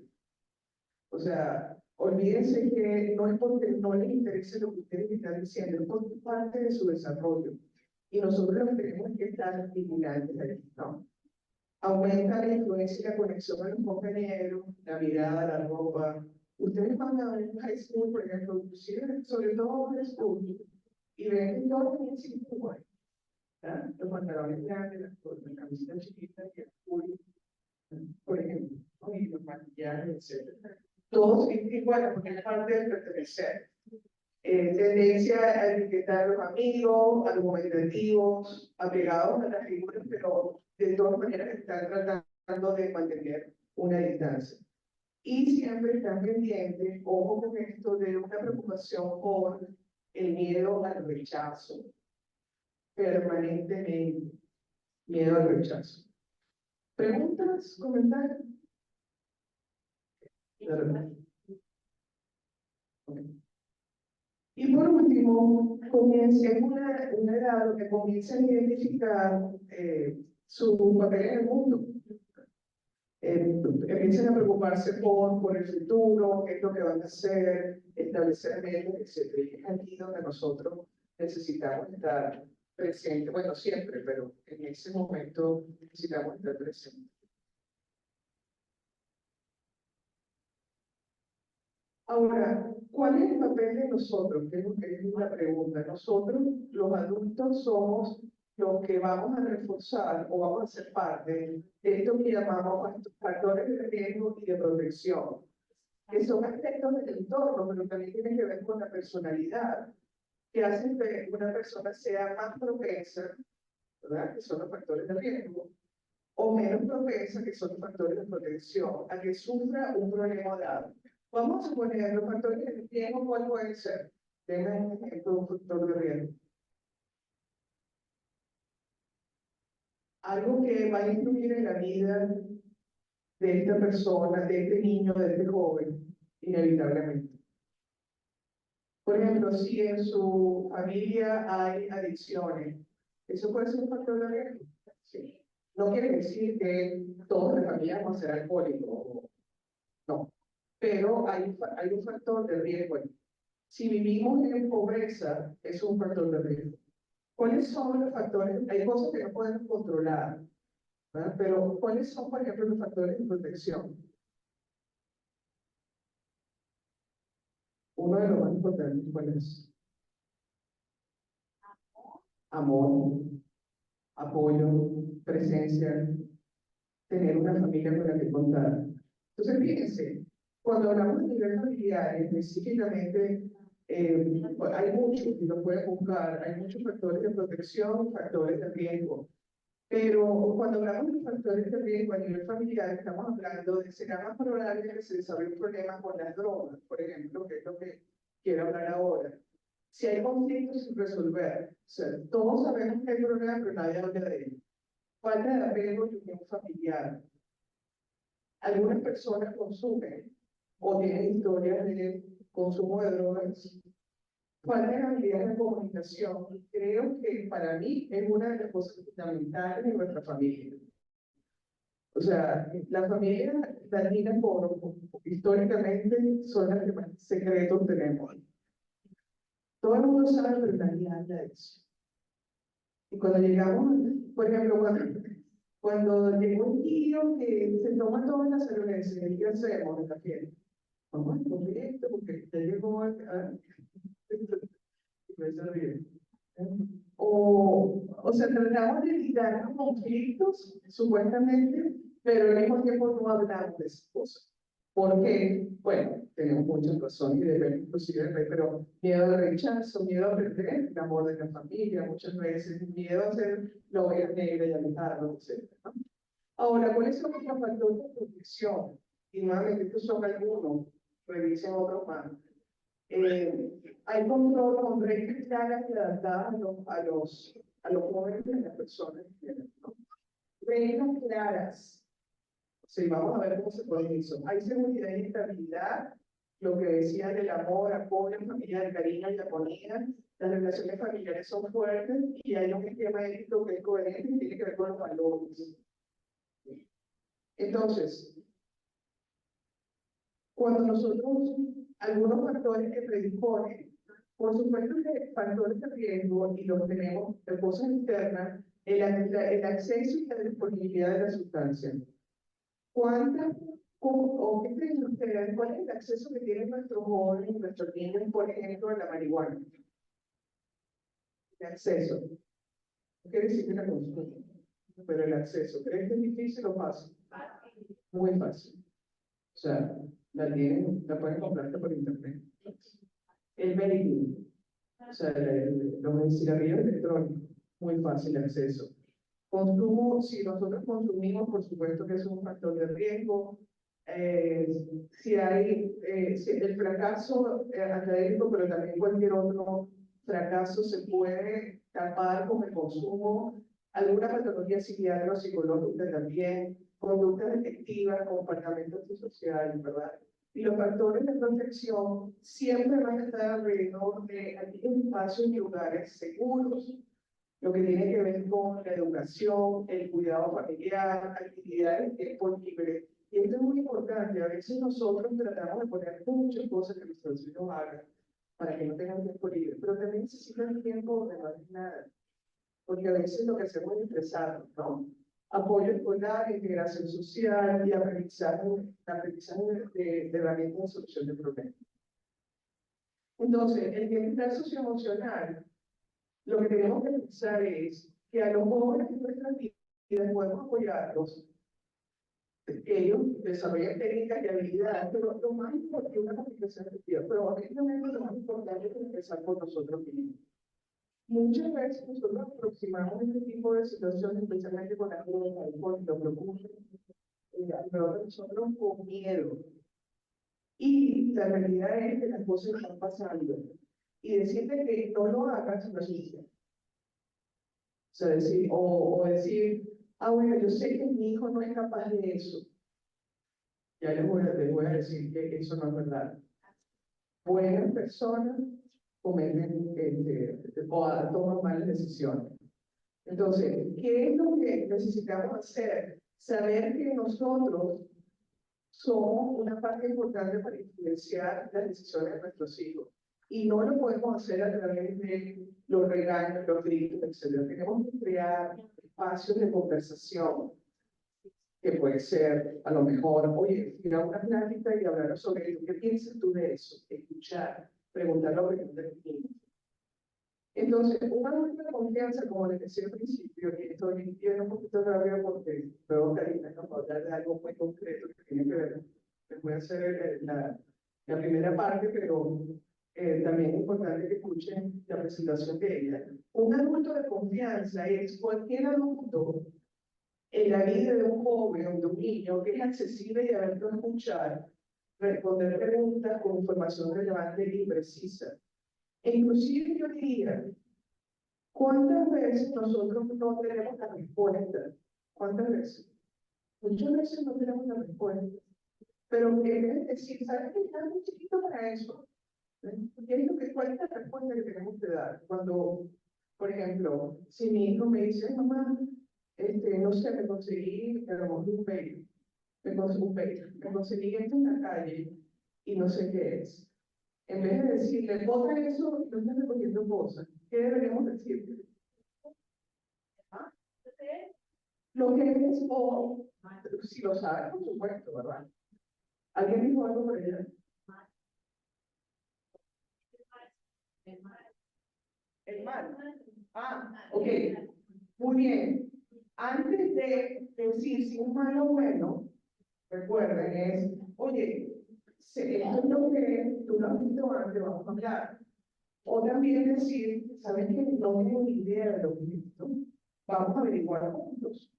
O sea, olvídense que no es porque no les interese lo que ustedes están diciendo, es porque es parte de su desarrollo. Y nosotros lo que tenemos que estar vigilantes allí, ¿no? Aumenta la influencia y la conexión con los compañeros, la mirada, la ropa. Ustedes van a ver en high school, por ejemplo, inclusive, sobre todo en high school, y ven que todos tienen cinco iguales. Los pantalones grandes, las camisetas chiquitas y el full, por ejemplo, ¿no? Y los maquillajes, etc. Todos iguales, porque es parte del pertenecer. Tendencia a etiquetar a los amigos, a los argumentativos, apegados a las figuras, pero de todas maneras están tratando de mantener una distancia. Y siempre están pendientes, ojo con esto, de una preocupación por el miedo al rechazo, permanentemente, miedo al rechazo. ¿Preguntas? ¿Comentarios? Okay. Y por último, en una edad donde comienzan a identificar su papel en el mundo. Empiezan a preocuparse por el futuro, qué es lo que van a hacer, establecer metas, etc. Y es aquí donde nosotros necesitamos estar presentes, bueno, siempre, pero en ese momento necesitamos estar presentes. Ahora, ¿cuál es el papel de nosotros? Que es una pregunta. Nosotros, los adultos, somos los que vamos a reforzar o vamos a ser parte de esto que llamamos factores de riesgo y de protección, que son aspectos del entorno, pero también tienen que ver con la personalidad, que hacen que una persona sea más propensa, ¿verdad? Que son los factores de riesgo, o menos propensa, que son los factores de protección, a que sufra un problema dado. Vamos a suponer los factores de riesgo, ¿cuál puede ser? Denme un ejemplo de un factor de riesgo. Algo que va a influir en la vida de esta persona, de este niño, de este joven, inevitablemente. Por ejemplo, si en su familia hay adicciones, ¿eso puede ser un factor de riesgo? Sí. No quiere decir que todos en la familia vamos a ser alcohólicos, no. Pero hay un factor de riesgo. Si vivimos en pobreza, es un factor de riesgo. ¿Cuáles son los factores? Hay cosas que no podemos controlar, ¿verdad? Pero ¿cuáles son, por ejemplo, los factores de protección? Uno de los más importantes, ¿cuál es? Amor, apoyo, presencia, tener una familia con la que contar. Entonces, fíjense, cuando hablamos de nivel familiar, específicamente, hay muchos, y lo pueden buscar, hay muchos factores de protección, factores de riesgo. Pero cuando hablamos de factores de riesgo a nivel familiar, estamos hablando de que será más probable que se desarrolle un problema con las drogas, por ejemplo, que es lo que quiero hablar ahora. Si hay conflictos sin resolver, o sea, todos sabemos que hay problemas, pero nadie habla de ellos. Falta de apego y unión familiar. Algunas personas consumen o tienen historias de consumo de drogas. Falta de habilidades de comunicación. Y creo que para mí es una de las cosas fundamentales de nuestra familia. O sea, las familias latinas históricamente son las que más secretos tenemos. Todo el mundo sabe, pero nadie habla de eso. Y cuando llegamos, por ejemplo, cuando llegó un tío que se toma todas las cervezas, ¿qué hacemos en la fiesta? Vamos a comer esto porque ya llegó acá. Me sonríe. O sea, tratamos de evitar los conflictos, supuestamente, pero al mismo tiempo no hablamos de esas cosas. ¿Por qué? Bueno, tenemos muchas razones, y depende inclusive, pero miedo al rechazo, miedo a perder el amor de la familia, muchas veces, miedo a ser la oveja negra y alejarlo, etc. ¿no? Ahora, ¿cuáles son los factores de protección? Y nuevamente, estos son algunos, revisen otros más. Hay control con reglas claras y adaptadas a los jóvenes y a las personas, ¿no? Reglas claras. Sí, vamos a ver cómo se pone eso. Hay seguridad y estabilidad, lo que decía del amor, apoyo, familiar, cariño y armonía. Las relaciones familiares son fuertes y hay un esquema ético que es coherente y tiene que ver con los valores. Entonces, cuando nosotros, algunos factores que predisponen, por supuesto que factores de riesgo y los tenemos de cosas internas, el acceso y la disponibilidad de la sustancia. ¿Cuántas o qué creen ustedes? ¿Cuál es el acceso que tienen nuestros jóvenes, nuestros niños, por ejemplo, a la marihuana? El acceso. No quiere decir que la consumen, pero el acceso. ¿Creen que es difícil o fácil? Muy fácil. O sea, la pueden comprar por internet. El vaping, o sea, los cigarrillos electrónicos, muy fácil acceso. Consumo, si nosotros consumimos, por supuesto que es un factor de riesgo. Si el fracaso académico, pero también cualquier otro fracaso se puede tapar con el consumo, alguna patología psiquiátrica o psicológica también, conductas efectivas, comportamiento antisocial, ¿verdad? Y los factores de protección siempre van a estar alrededor de aquellos espacios y lugares seguros, lo que tiene que ver con la educación, el cuidado familiar, actividades de tiempo libre. Y esto es muy importante. A veces nosotros tratamos de poner muchas cosas que nuestros hijos hagan para que no tengan tiempo libre, pero también necesitan tiempo donde no hay nada. Porque a veces lo que hacemos es estresarnos, ¿no? Apoyo escolar, integración social y aprendizaje de herramientas de solución de problemas. Entonces, el bienestar socioemocional, lo que tenemos que pensar es que a los jóvenes en nuestras vidas podemos apoyarlos, que ellos desarrollen técnicas y habilidades, pero lo más importante es una comunicación efectiva, pero obviamente lo más importante es empezar por nosotros mismos. Muchas veces nosotros aproximamos este tipo de situaciones, especialmente con la droga, con los recursos, alrededor de nosotros con miedo. Y la realidad es que las cosas están pasando. Y decirte que no lo hagas no es justo. O sea, decir, bueno, yo sé que mi hijo no es capaz de eso. Ya les voy a decir que eso no es verdad. Buenas personas cometen o toman malas decisiones. Entonces, ¿qué es lo que necesitamos hacer? Saber que nosotros somos una parte importante para influenciar las decisiones de nuestros hijos. Y no lo podemos hacer a través de los regaños, los gritos, etc. Tenemos que crear espacios de conversación, que puede ser, a lo mejor, oye, ir a una plática y hablar sobre ello. ¿Qué piensas tú de eso? Escuchar, preguntar la opinión de los niños. Entonces, una muestra de confianza, como les decía al principio, y estoy yendo un poquito rápido porque luego Karina nos va a hablar de algo muy concreto que tiene que ver, les voy a hacer la primera parte, pero también es importante que escuchen la presentación de ella. Un adulto de confianza es cualquier adulto en la vida de un joven o de un niño que es accesible y abierto a escuchar, responder preguntas con información relevante y precisa. E inclusive yo diría, ¿cuántas veces nosotros no tenemos la respuesta? ¿Cuántas veces? Muchas veces no tenemos la respuesta. Pero en vez de decir, ¿sabes qué? Estás muy chiquito para eso. ¿Cuál es la respuesta que tenemos que dar? Cuando, por ejemplo, si mi hijo me dice, mamá, no sé, me conseguí un baby, me conseguí esto en la calle y no sé qué es. En vez de decirle, bota eso, no estás recogiendo cosas, ¿qué deberíamos decirle? ¿Ah? Lo que es, o si lo sabes, por supuesto, ¿verdad? ¿Alguien dijo algo por ella? el mal. Ah, ok. Muy bien. Antes de decir si un malo o bueno, recuerden, es, oye, esto es lo que tú lo has visto antes, vamos a hablar. O también decir, ¿sabes qué? No tengo ni idea de lo que es esto. Vamos a averiguar juntos.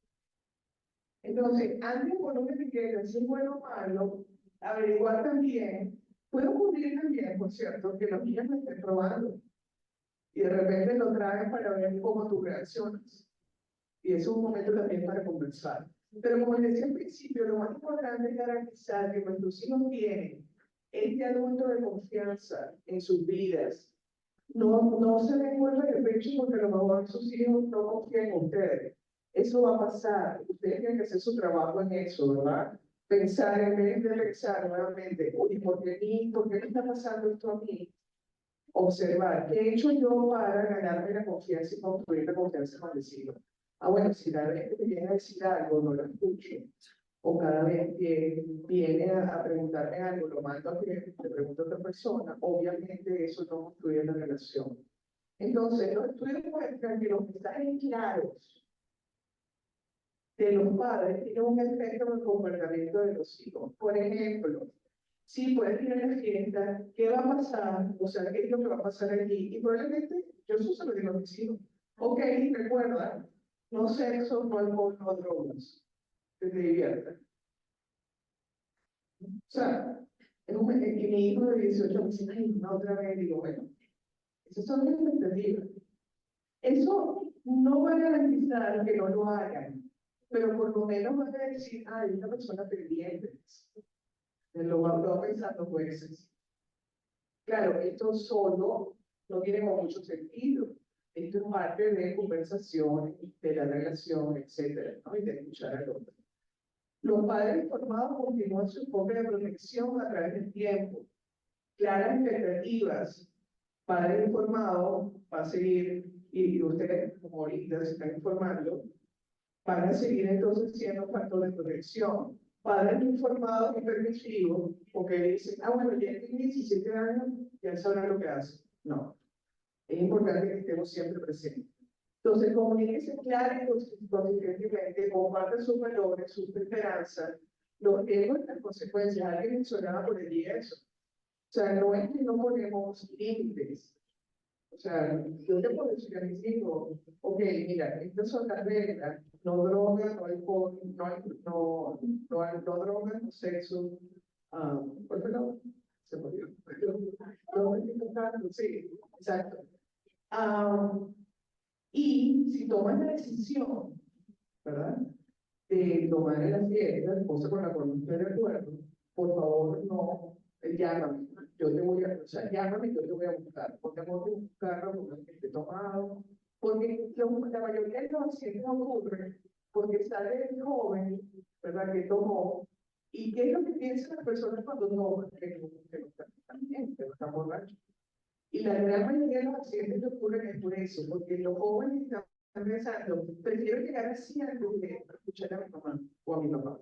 Entonces, antes de poner una etiqueta, si es bueno o malo, averiguar también, puede ocurrir también, por cierto, que los niños lo estén probando y de repente lo traen para ver cómo tú reaccionas. Y es un momento también para conversar. Pero como les decía al principio, lo más importante es garantizar que nuestros hijos tienen este adulto de confianza en sus vidas. No se den vuelta de pecho porque a lo mejor sus hijos no confían en ustedes. Eso va a pasar. Ustedes tienen que hacer su trabajo en eso, ¿verdad? Pensar en vez de pensar nuevamente, uy, ¿por qué me está pasando esto a mí? Observar, ¿qué he hecho yo para ganarme la confianza y construir la confianza con el hijos? Ah, bueno, si cada vez que te viene a decir algo no lo escucho, o cada vez que viene a preguntarme algo, lo mando a que le pregunte a otra persona, obviamente eso no construye la relación. Entonces, los estudios muestran que los mensajes claros de los padres tienen un efecto en el comportamiento de los hijos. Por ejemplo, si puedes ir a la fiesta, ¿qué va a pasar? O sea, ¿qué es lo que va a pasar aquí? Y probablemente yo eso se lo digo a mis hijos. Ok, recuerda, no sexo, no alcohol, no drogas. Que te diviertas. O sea, que mi hijo de 18 me dice, ay, no, otra vez, digo, bueno, esas son las expectativas. Eso no va a garantizar que no lo hagan, pero por lo menos va a decir, ay, una persona pendiente. Lo va pensando jueces. Claro, esto solo no tiene como mucho sentido. Esto es parte de conversación, de la relación, etcétera, ¿no? Y de escuchar al otro. Los padres informados continúan su enfoque de protección a través del tiempo. Claras expectativas. Padre informado va a seguir, y ustedes, como ahorita se están informando, van a seguir entonces siendo factor de protección. Padres informados y permisivos, porque dicen, ah, bueno, ya tiene 17 años, ya sabrá lo que hace. No. Es importante que estemos siempre presentes. Entonces, comuníquese clara y consistentemente, comparte sus valores, sus esperanzas, los riesgos y las consecuencias. Alguien mencionaba por el eso. O sea, no es que no ponemos límites. O sea, yo le puedo decir a mis hijos, ok, mira, estas son las reglas, no drogas, no alcohol, no drogas, no sexo. ¿Por qué no? Se murió. No, sí, exacto. Y si tomas la decisión, ¿verdad? De tomar en la fiesta, cosa con la cual no estoy de acuerdo, por favor, no, llámame. Yo te voy a, o sea, llámame, yo te voy a buscar. Porque tengo que buscarlo porque esté tomado. Porque la mayoría de los accidentes ocurren porque sale el joven, ¿verdad? Que tomó. ¿Y qué es lo que piensan las personas cuando toman? Que no están bien, que no están borrachos. Y la gran mayoría de los accidentes que ocurren es por eso, porque los jóvenes están pensando, prefiero llegar así antes de escuchar a mi mamá o a mi papá.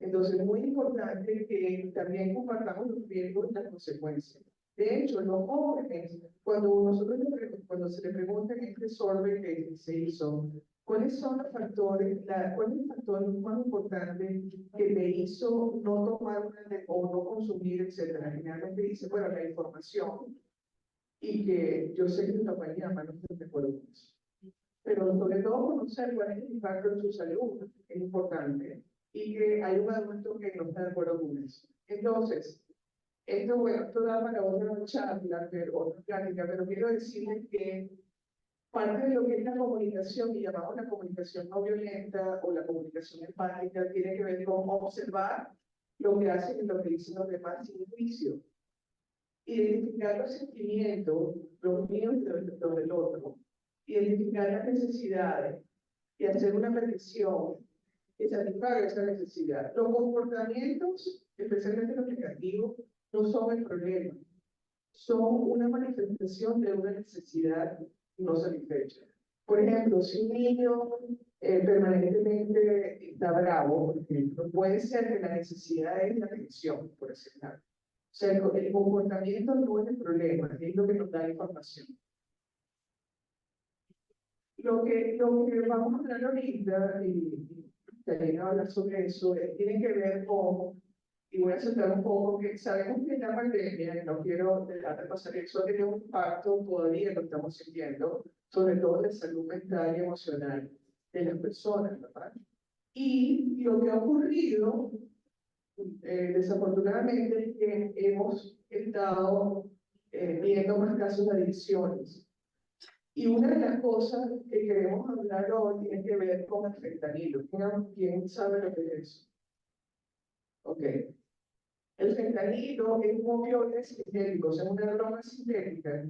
Entonces es muy importante que también compartamos los riesgos y las consecuencias. De hecho, los jóvenes, cuando se les pregunta en este survey que se hizo, ¿cuáles son los factores, cuál es el factor más importante que te hizo no tomar o no consumir, etcétera? Generalmente dice, bueno, la información, y que yo sé que tu papá y mamá no están de acuerdo con eso. Pero sobre todo conocer cuál es el impacto en su salud es importante y que hay un adulto que no está de acuerdo con eso. Entonces, esto da para otra charla, otra plática, pero quiero decirles que parte de lo que es la comunicación, y llamamos la comunicación no violenta o la comunicación empática, tiene que ver con observar lo que hacen y lo que dicen los demás sin juicio. Identificar los sentimientos, los míos y los del otro, identificar las necesidades y hacer una petición que satisfaga esa necesidad. Los comportamientos, especialmente los negativos, no son el problema, son una manifestación de una necesidad no satisfecha. Por ejemplo, si un niño permanentemente está bravo, por ejemplo, puede ser que la necesidad es la atención, por ejemplo. O sea, el comportamiento no es el problema, es lo que nos da información. Lo que vamos a hablar ahorita, y también hablar sobre eso, tiene que ver con, y voy a saltar un poco, que sabemos que la pandemia, y no quiero dejar de pasar eso, ha tenido un impacto, todavía lo estamos sintiendo, sobre todo en la salud mental y emocional de las personas, ¿verdad? Y lo que ha ocurrido, desafortunadamente, es que hemos estado viendo más casos de adicciones. Y una de las cosas que queremos hablar hoy tiene que ver con el fentanilo. ¿Quién sabe lo que es eso? Ok. El fentanilo es un opioide sintético, o sea, una droga sintética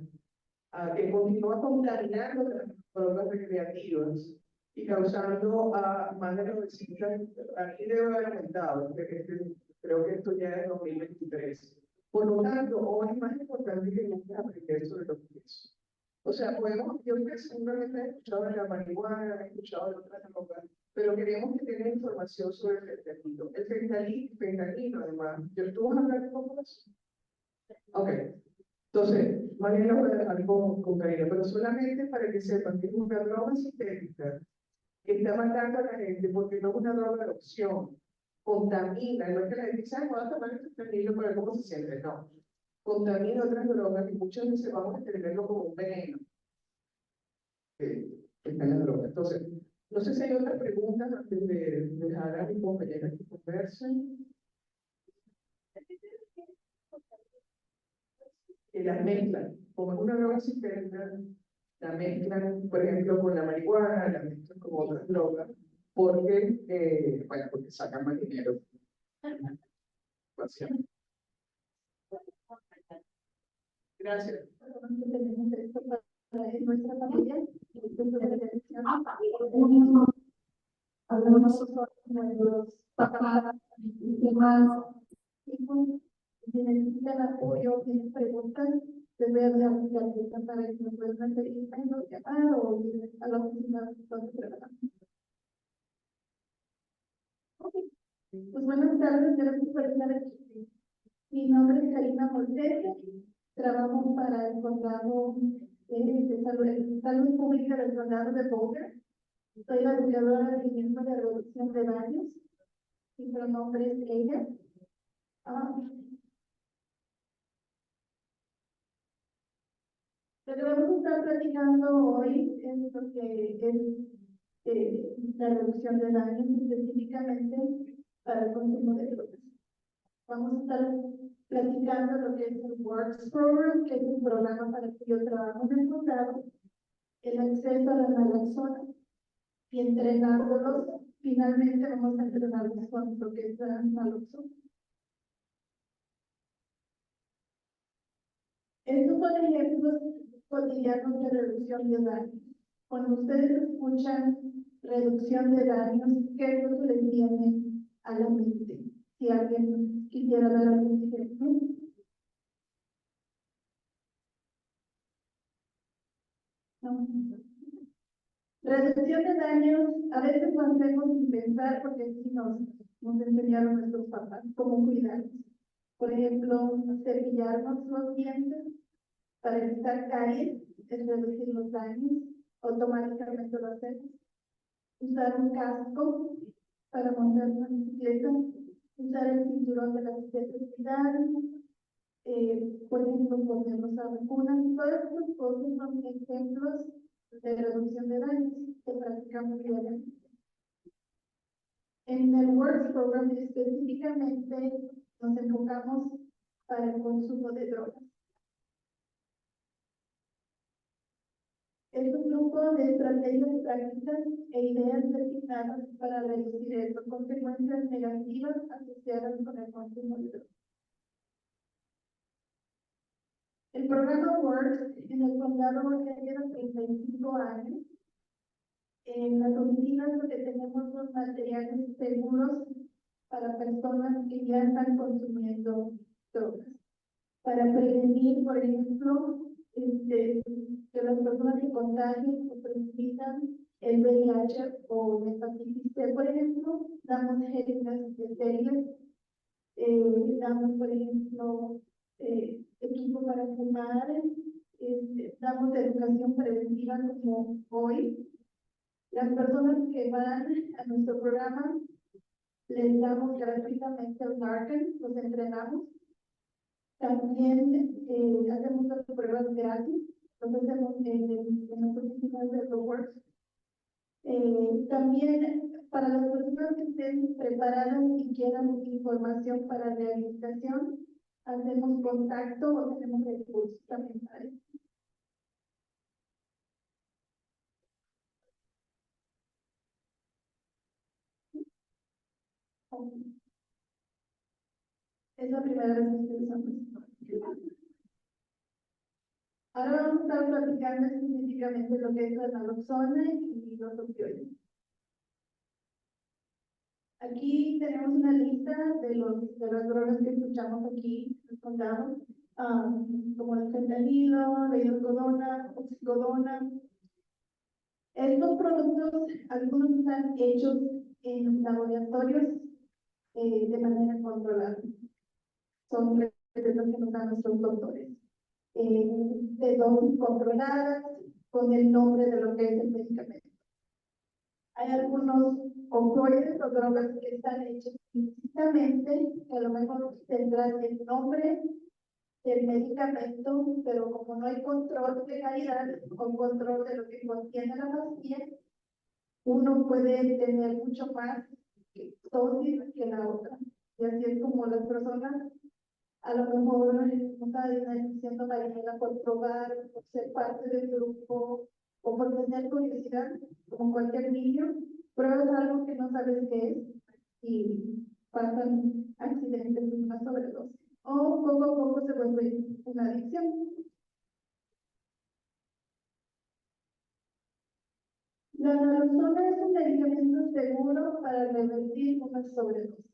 que continúa contaminando las drogas recreativas y causando a más de 900, aquí debe haber aumentado, creo que esto ya es 2023. Por lo tanto, hoy es más importante que nunca aprender sobre lo que es. O sea, yo creo que seguramente he escuchado de la marihuana, he escuchado de otras drogas, pero queremos que tengan información sobre el fentanilo. El fentanilo, además, ¿tú vas a hablar un poco de eso? Ok. Entonces, más bien lo voy a dejar con cariño, pero solamente para que sepan que es una droga sintética que está matando a la gente porque no es una droga de opción. Contamina, no es que la gente dice, "Ay, voy a tomar el fentanilo para ver cómo se siente". No. Contamina otras drogas y muchas veces vamos a entenderlo como un veneno que está en la droga. Entonces, no sé si hay otras preguntas antes de dejar a mis compañeras que conversen. Que las mezclan, como es una droga sintética, la mezclan, por ejemplo, con la marihuana, la mezclan con otras drogas, porque, bueno, porque sacan más dinero. Básicamente. Gracias. Nuestra familia, hablamos con los papás y demás, hijos, si necesitan apoyo, tienen preguntas, les voy a dar la aplicación para que nos puedan hacer email, llamar o ir a la oficina donde trabajamos. Ok. Pues buenas tardes, gracias por estar aquí. Mi nombre es Karina Moltese, trabajo para el condado de salud pública del condado de Boulder. Soy la educadora de miembro de reducción de daños. Mi pronombre es ella. Lo que vamos a estar platicando hoy es lo que es la reducción de daños específicamente para el consumo de drogas. Vamos a estar platicando lo que es el Works Program, que es un programa para el que yo trabajo en el condado, el acceso a la naloxona y entrenándolos. Finalmente vamos a entrenarlos con lo que es la naloxona. Estos son ejemplos cotidianos de reducción de daños. Cuando ustedes escuchan reducción de daños, ¿qué es lo que les viene a la mente? Si alguien quisiera dar algún ejemplo. No. Reducción de daños, a veces lo hacemos sin pensar porque así nos enseñaron nuestros papás cómo cuidarnos. Por ejemplo, cepillarnos los dientes para evitar caries, es reducir los daños, automáticamente lo hacemos. Usar un casco para montar una bicicleta, usar el cinturón de la seguridad, por ejemplo, ponernos a vacunas. Todas estas cosas son ejemplos de reducción de daños que practicamos diariamente. En el Works Program específicamente nos enfocamos para el consumo de drogas. Es un grupo de estrategias prácticas e ideas designadas para reducir estas consecuencias negativas asociadas con el consumo de drogas. El programa Works en el condado ya lleva 35 años. En las oficinas lo que tenemos son materiales seguros para personas que ya están consumiendo drogas. Para prevenir, por ejemplo, que las personas se contagien o transmitan el VIH o la hepatitis C, por ejemplo, damos jeringas estériles, damos, por ejemplo, equipo para fumar, damos educación preventiva como hoy, Las personas que van a nuestro programa les damos gratuitamente el Narcan, los entrenamos. También hacemos las pruebas gratis, los hacemos en las oficinas de Works. También para las personas que estén preparadas y quieran información para rehabilitación, hacemos contacto o tenemos recursos también para eso. Es la primera vez que estoy usando esto. Ahora vamos a estar platicando específicamente lo que es la naloxona y los opioides. Aquí tenemos una lista de las drogas que escuchamos aquí, les contamos, como el fentanilo, la hidrocodona, oxicodona. Estos productos, algunos están hechos en laboratorios de manera controlada. Son recetas que nos dan nuestros doctores. De dosis controladas, con el nombre de lo que es el medicamento. Hay algunos opioides o drogas que están hechos explícitamente, que a lo mejor tendrán el nombre del medicamento, pero como no hay control de calidad o control de lo que contiene la pastilla, uno puede tener mucho más dosis que la otra. Y así es como las personas a lo mejor no están diciendo Mariela por probar, por ser parte del grupo o por tener curiosidad, como cualquier niño, pruebas algo que no sabes qué es y pasan accidentes de una sobredosis. O poco a poco se vuelve una adicción. La naloxona es un medicamento seguro para revertir una sobredosis.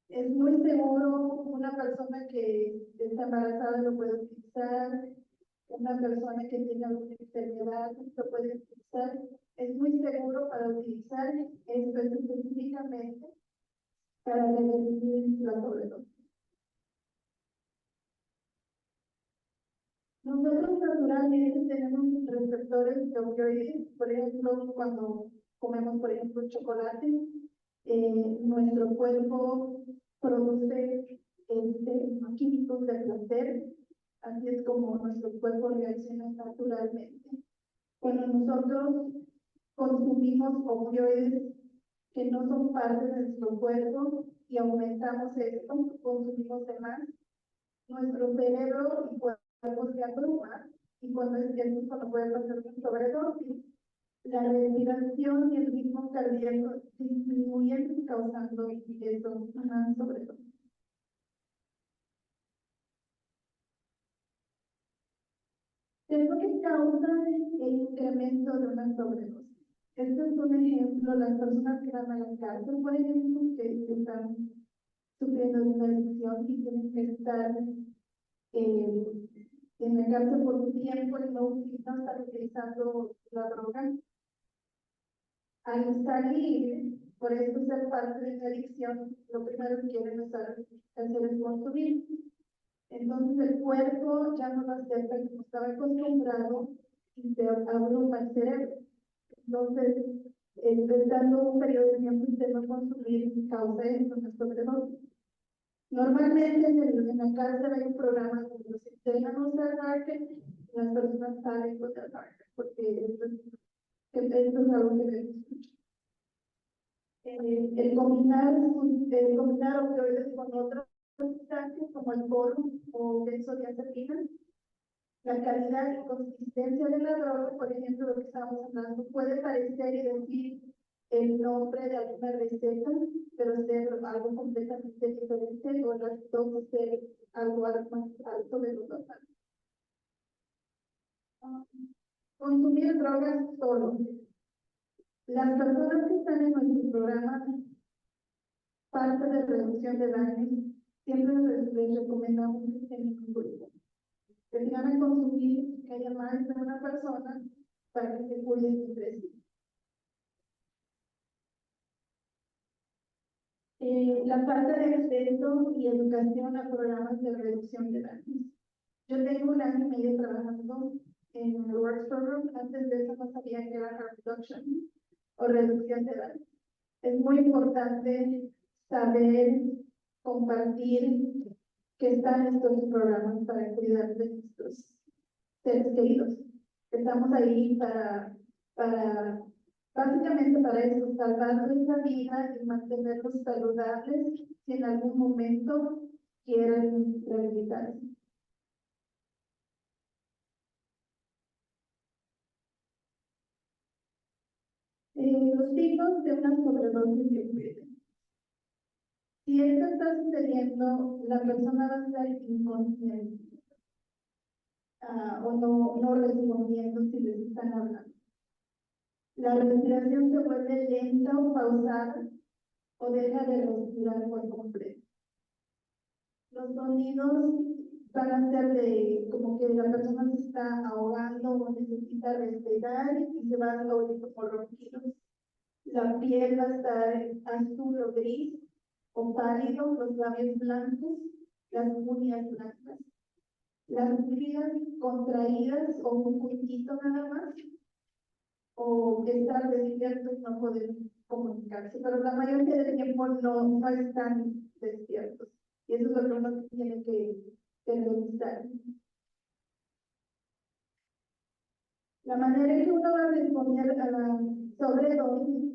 Es muy seguro, una persona que está embarazada lo puede utilizar, una persona que tiene alguna enfermedad lo puede utilizar. Es muy seguro para utilizar, esto es específicamente para revertir la sobredosis. Nosotros naturalmente tenemos receptores de opioides, por ejemplo, cuando comemos, por ejemplo, chocolate, nuestro cuerpo produce químicos de placer, así es como nuestro cuerpo reacciona naturalmente. Cuando nosotros consumimos opioides que no son parte de nuestro cuerpo y aumentamos esto, consumimos de más, nuestro cerebro y cuerpo se abruma, y cuando es que cuando puede pasar una sobredosis, la respiración y el ritmo cardíaco disminuyen, causando eso, una sobredosis. ¿Qué es lo que causa el incremento de una sobredosis? Este es un ejemplo, las personas que van a la cárcel, por ejemplo, que están sufriendo de una adicción y tienen que estar en la cárcel por un tiempo y no están utilizando la droga. Al salir, por eso ser parte de la adicción, lo primero que quieren hacer es consumir. Entonces el cuerpo ya no lo acepta como estaba acostumbrado y se abruma el cerebro. Entonces, dando un periodo de tiempo y de no consumir causa esto, una sobredosis. Normalmente en la cárcel hay un programa donde los entrenan a usar Narcan y las personas salen con el Narcan, porque esto es algo que les escucho. El combinar opioides con otras sustancias como el cloro o benzodiazepina, la calidad y consistencia de la droga, por ejemplo, lo que estamos hablando, puede parecer y decir el nombre de alguna receta, pero ser algo completamente diferente o las dosis ser algo más alto de lo normal. Consumir drogas solo. Las personas que están en nuestro programa, parte de reducción de daños, siempre les recomendamos que estén en un grupo. Que van a consumir, que haya más de una persona para que se cuiden entre sí. La falta de acceso y educación a programas de reducción de daños. Yo tengo un año y medio trabajando en el Works Program. Antes de eso no sabía que era harm reduction o reducción de edad. Es muy importante saber compartir que están estos programas para cuidar de nuestros seres queridos. Estamos ahí básicamente para eso, salvarles la vida y mantenerlos saludables si en algún momento quieren rehabilitarse. Los signos de una sobredosis de opioides. Si esto está sucediendo, la persona va a estar inconsciente o no respondiendo si les están hablando. La respiración se vuelve lenta o pausada o deja de respirar por completo. Los sonidos van a ser de como que la persona se está ahogando o necesita respirar y se van a oír como ronquidos. La piel va a estar azul o gris o pálido, los labios blancos, las uñas blancas, las pupilas contraídas o un poquito nada más, o estar despiertos y no poder comunicarse, pero la mayoría del tiempo no están despiertos. Y eso es lo que uno tiene que revisar. La manera en que uno va a responder a la sobredosis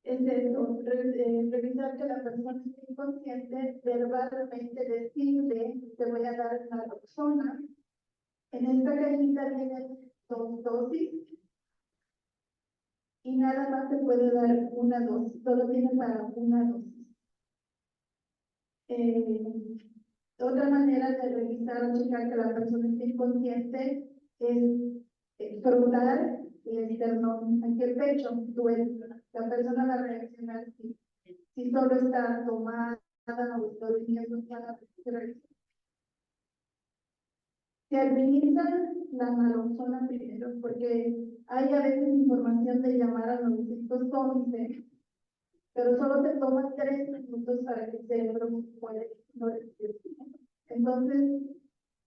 es eso, revisar que la persona esté inconsciente, verbalmente decirle, te voy a dar naloxona. En esta cajita vienen 2 dosis y nada más se puede dar una dosis, solo tiene para una dosis. Otra manera de revisar o checar que la persona esté inconsciente es frotar el esternón, aquí el pecho duele. La persona va a reaccionar si solo está tomada o está durmiendo para revisar. Se administra la naloxona primero, porque hay a veces información de llamar al 911, pero solo te toma 3 minutos para que el cerebro pueda no respirar. Entonces,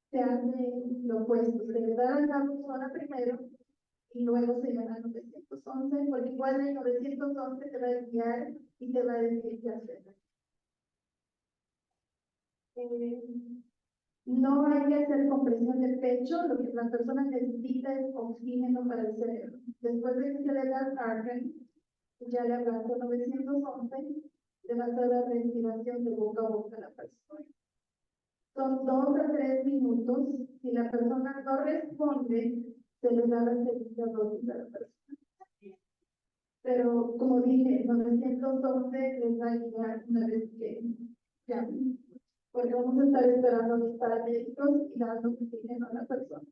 se hace lo opuesto, se le da la naloxona primero y luego se llama al 911, porque igual el 911 te va a guiar y te va a decir qué hacer. No hay que hacer compresión de pecho, lo que la persona necesita es oxígeno para el cerebro. Después de que se le da Argen, ya le hablaste al 911, le vas a dar respiración de boca a boca a la persona. Son 2 a 3 minutos. Si la persona no responde, se le da la segunda dosis a la persona. Pero, como dije, 911 les va a ayudar una vez que llamen, porque vamos a estar esperando a los paramédicos y dando oxígeno a la persona.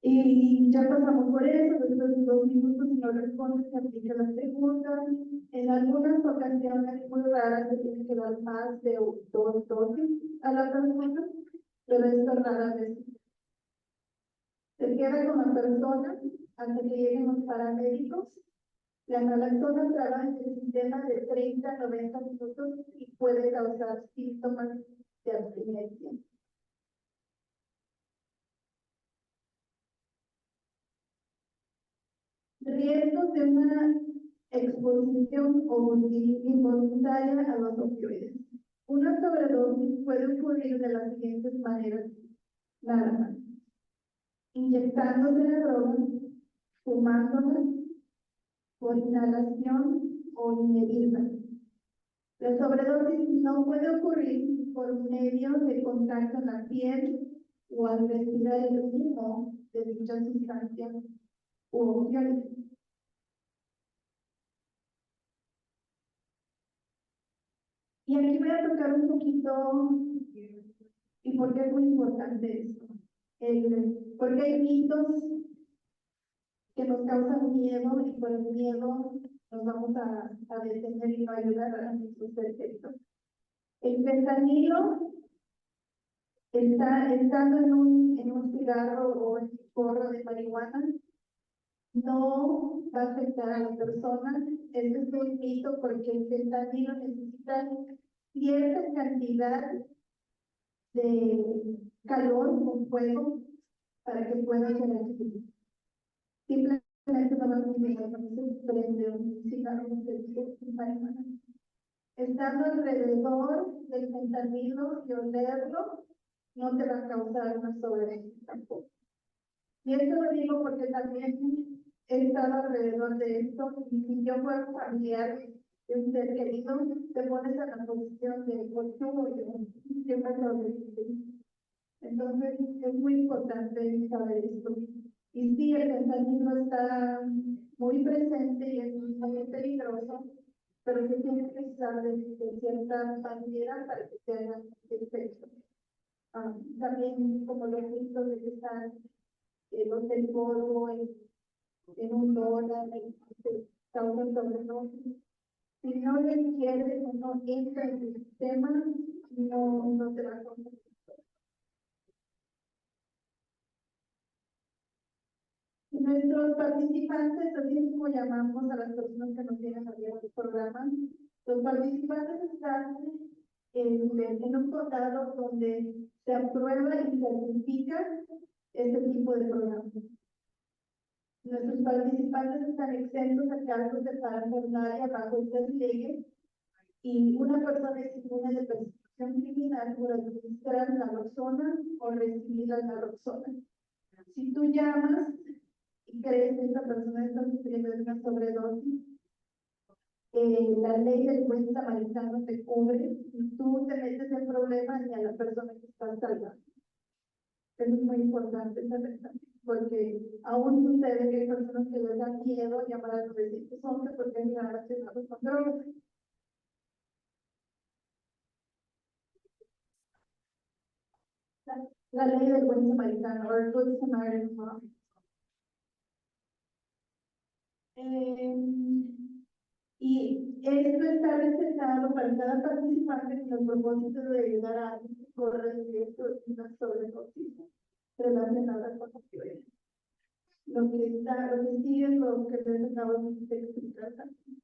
Y ya pasamos por eso, después de 2 minutos, si no responde, se aplica la segunda. En algunas ocasiones muy raras se tiene que dar más de 2 dosis a la persona, pero esto rara vez. Se queda con la persona hasta que lleguen los paramédicos. La naloxona trabaja en el sistema de 30 a 90 minutos y puede causar síntomas de abstinencia. Riesgos de una exposición o involuntaria a los opioides. Una sobredosis puede ocurrir de las siguientes maneras, nada más: inyectándose la droga, fumándola, por inhalación o ingerirla. La sobredosis no puede ocurrir por medio de contacto en la piel o al respirar el humo de dicha sustancia u opioide. Y aquí voy a tocar un poquito y por qué es muy importante esto. Porque hay mitos que nos causan miedo y por el miedo nos vamos a detener y no ayudar a nuestros seres queridos. El fentanilo estando en un cigarro o en un porro de marihuana no va a afectar a la persona. Este es un mito porque el fentanilo necesita cierta cantidad de calor con fuego para que pueda ser activo. Simplemente no vamos a mirar cuando se prende un cigarro estando alrededor del fentanilo y olerlo, no te va a causar una sobredosis tampoco. Y esto lo digo porque también he estado alrededor de esto, y si yo fuera familiar de un ser querido, te pones en la posición de pues tú o yo, siempre lo dices. Entonces es muy importante saber esto. Y sí, el fentanilo está muy presente y es muy peligroso, pero se tiene que usar de cierta manera para que se haga efecto. También como los ritos de que están los del polvo en un dólar, se causan sobredosis. Si no le quieres o no entra en el sistema, no te va a conseguir. Nuestros participantes, así es como llamamos a las personas que nos vienen a ver el programa, los participantes están en un condado donde se aprueba y certifica este tipo de programas. Nuestros participantes están exentos a cargos de parafernalia bajo estas leyes y una persona es inmune de persecución criminal por administrar naloxona o recibir la naloxona. Si tú llamas y crees que esta persona está sufriendo de una sobredosis, la ley del buen samaritano te cubre y tú te metes en problemas ni a la persona que está salvando. Eso es muy importante saber también, porque aún sucede que hay personas que les da miedo llamar al 911 porque es relacionado con drogas. La ley del buen samaritano, or Good Samaritan Law. Y esto está recetado para cada participante con el propósito de ayudar a alguien que corre el riesgo de una sobredosis relacionada con la violencia. Lo que sigue es lo que les acabo de explicar también.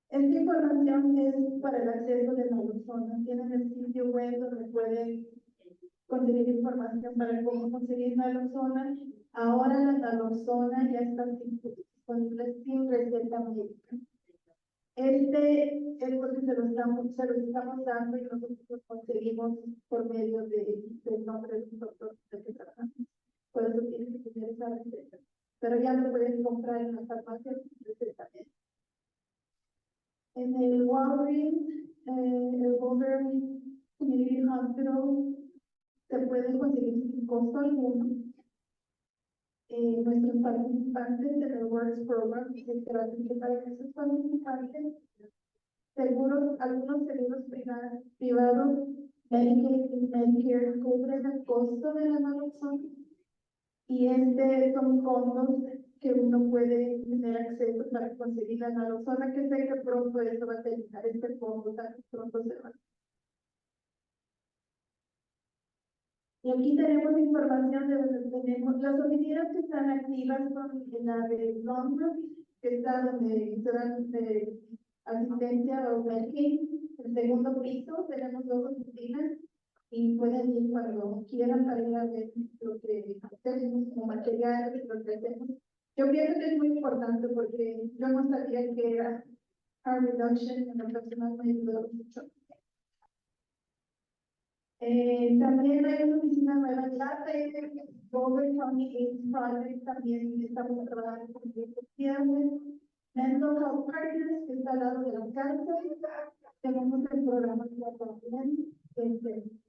Esta información es para el acceso de naloxona. Tienen el sitio web donde pueden conseguir información para cómo conseguir naloxona. Ahora la naloxona ya está disponible sin receta médica. Este es porque se lo estamos dando y nosotros lo conseguimos por medio del nombre del doctor de que trabajamos. Por eso tienes que tener esa receta. Pero ya lo puedes comprar en la farmacia sin receta médica. En el Walgreens, el Boulder Community Hospital, se puede conseguir sin costo alguno. Nuestros participantes en el Works Program, que es gratuito para nuestros participantes, algunos seguros privados, Medicaid y Medicare cubren el costo de la naloxona y son fondos que uno puede tener acceso para conseguir la naloxona, que sé que pronto eso va a terminar, este fondo tan pronto se va. Y aquí tenemos información de donde tenemos las oficinas que están activas, son en la de Londres, que está donde se dan asistencia o Medicaid. El segundo piso tenemos 2 oficinas y pueden ir cuando quieran para ir a ver lo que hacemos como material, lo que hacemos. Yo pienso que es muy importante porque yo no sabía que era harm reduction, en la persona me ayudó mucho. También hay una oficina nueva en la Boulder County AIDS Project, también estamos trabajando con proyectos sociales. Mental Health Partners, que está al lado de la cárcel. Tenemos el programa también.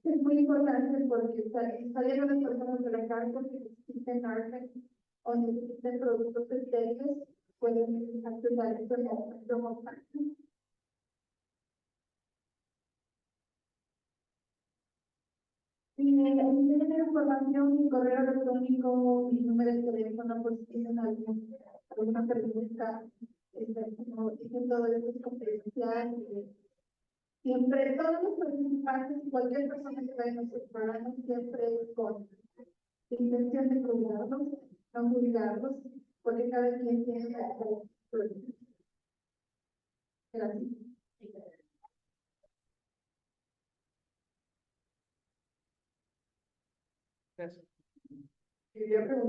Es muy importante porque salieron las personas de la cárcel que necesiten arte o necesiten productos estériles, pueden acceder a esto como partner. Y tienen información, mi correo electrónico, mi número de teléfono, por si tienen alguna pregunta. Como dicen, todo esto es confidencial. Siempre, todos los participantes, cualquier persona que vaya a nuestros programas, siempre es con intención de cuidarlos, no juzgarlos, porque cada quien tiene que hacer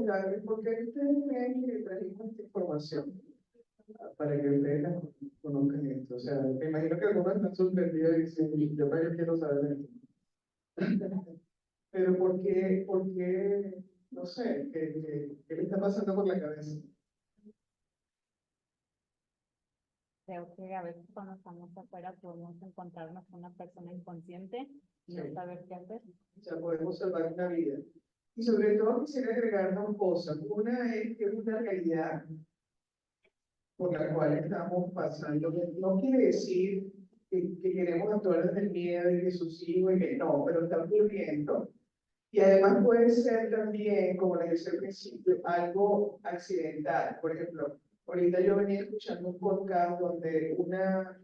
preguntarles por qué ustedes creen que trajimos esta información para que ustedes la conozcan esto. O sea, me imagino que algunos están sorprendidos y dicen, yo también quiero saber esto. Pero por qué, no sé, qué le está pasando por la cabeza? Creo que a veces cuando estamos afuera podemos encontrarnos con una persona inconsciente y no Sí. saber qué hacer. O sea, podemos salvar una vida. Y sobre todo quisiera agregar dos cosas. Una es que es una realidad por la cual estamos pasando. No quiere decir que queremos actuar desde el miedo y que sus hijos y que no, pero está ocurriendo. Y además puede ser también, como les decía al principio, algo accidental. Por ejemplo, ahorita yo venía escuchando un podcast donde una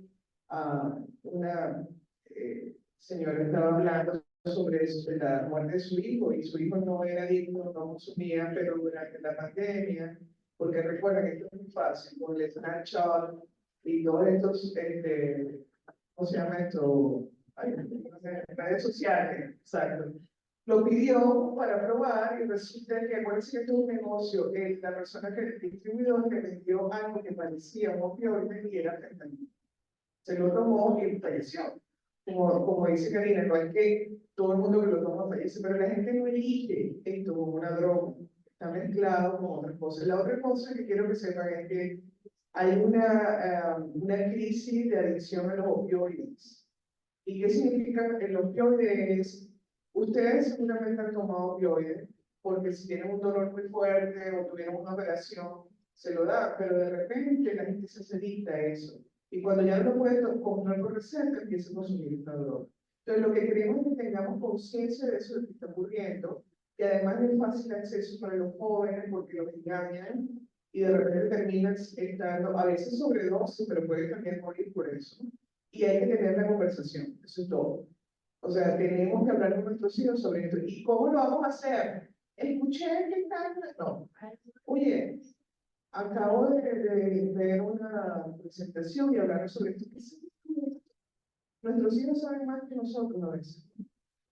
señora estaba hablando sobre la muerte de su hijo, y su hijo no era digno, no consumía, pero durante la pandemia, porque recuerden que esto es muy fácil, con el Snapchat y todos estos, ¿cómo se llama esto? Ay, no sé, redes sociales, exacto. Lo pidió para probar y resulta que, acuérdense que esto es un negocio, la persona que el distribuidor le vendió algo que parecía un opioide y era fentanilo. Se lo tomó y falleció. Como dice Karina, no es que todo el mundo que lo toma fallece, pero la gente no elige esto como una droga, está mezclado con otras cosas. La otra cosa que quiero que sepan es que hay una crisis de adicción a los opioides. ¿Y qué significa el opioide? Ustedes seguramente han tomado opioides, porque si tienen un dolor muy fuerte o tuvieron una operación, se lo da, pero de repente la gente se adicta a eso. Y cuando ya no lo puede comprar por receta, empieza a consumir esta droga. Entonces, lo que queremos es que tengamos conciencia de eso que está ocurriendo, y además de fácil acceso para los jóvenes, porque los engañan, y de repente terminan estando, a veces sobredosis, pero pueden también morir por eso. Y hay que tener la conversación, eso es todo. O sea, tenemos que hablar con nuestros hijos sobre esto. ¿Y cómo lo vamos a hacer? Escuché que están... No. Oye, acabo de ver una presentación y hablar sobre esto. ¿Qué es esto? Nuestros hijos saben más que nosotros a veces.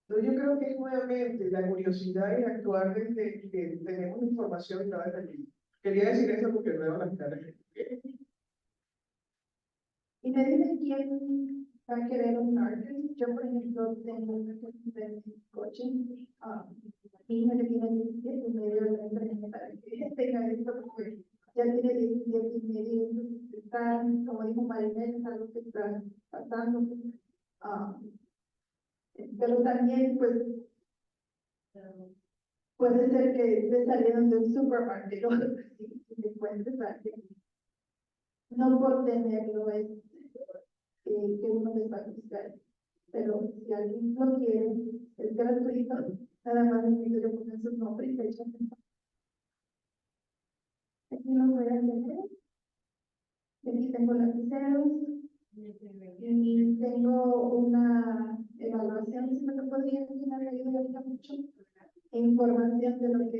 Entonces yo creo que es nuevamente la curiosidad y actuar desde que tenemos información y no desde allí. Quería decir eso porque luego la gente... Y me dicen quién va a querer un market. Yo, por ejemplo, tengo un coche, mi hija que tiene 17 y medio de la empresa para que tenga esto, porque ya tiene 17 y medio, está, como dijo Marinel, es algo que está pasando. Pero también, pues, puede ser que esté saliendo de un supermercado y le cuentes a alguien. No por tenerlo es que uno les va a buscar, pero si alguien lo quiere, es gratuito, nada más necesito que pongan su nombre y fecha. Aquí lo voy a tener. Aquí tengo lapiceros y tengo una evaluación, si me lo podría enseñar, me ayudaría mucho. Información de lo que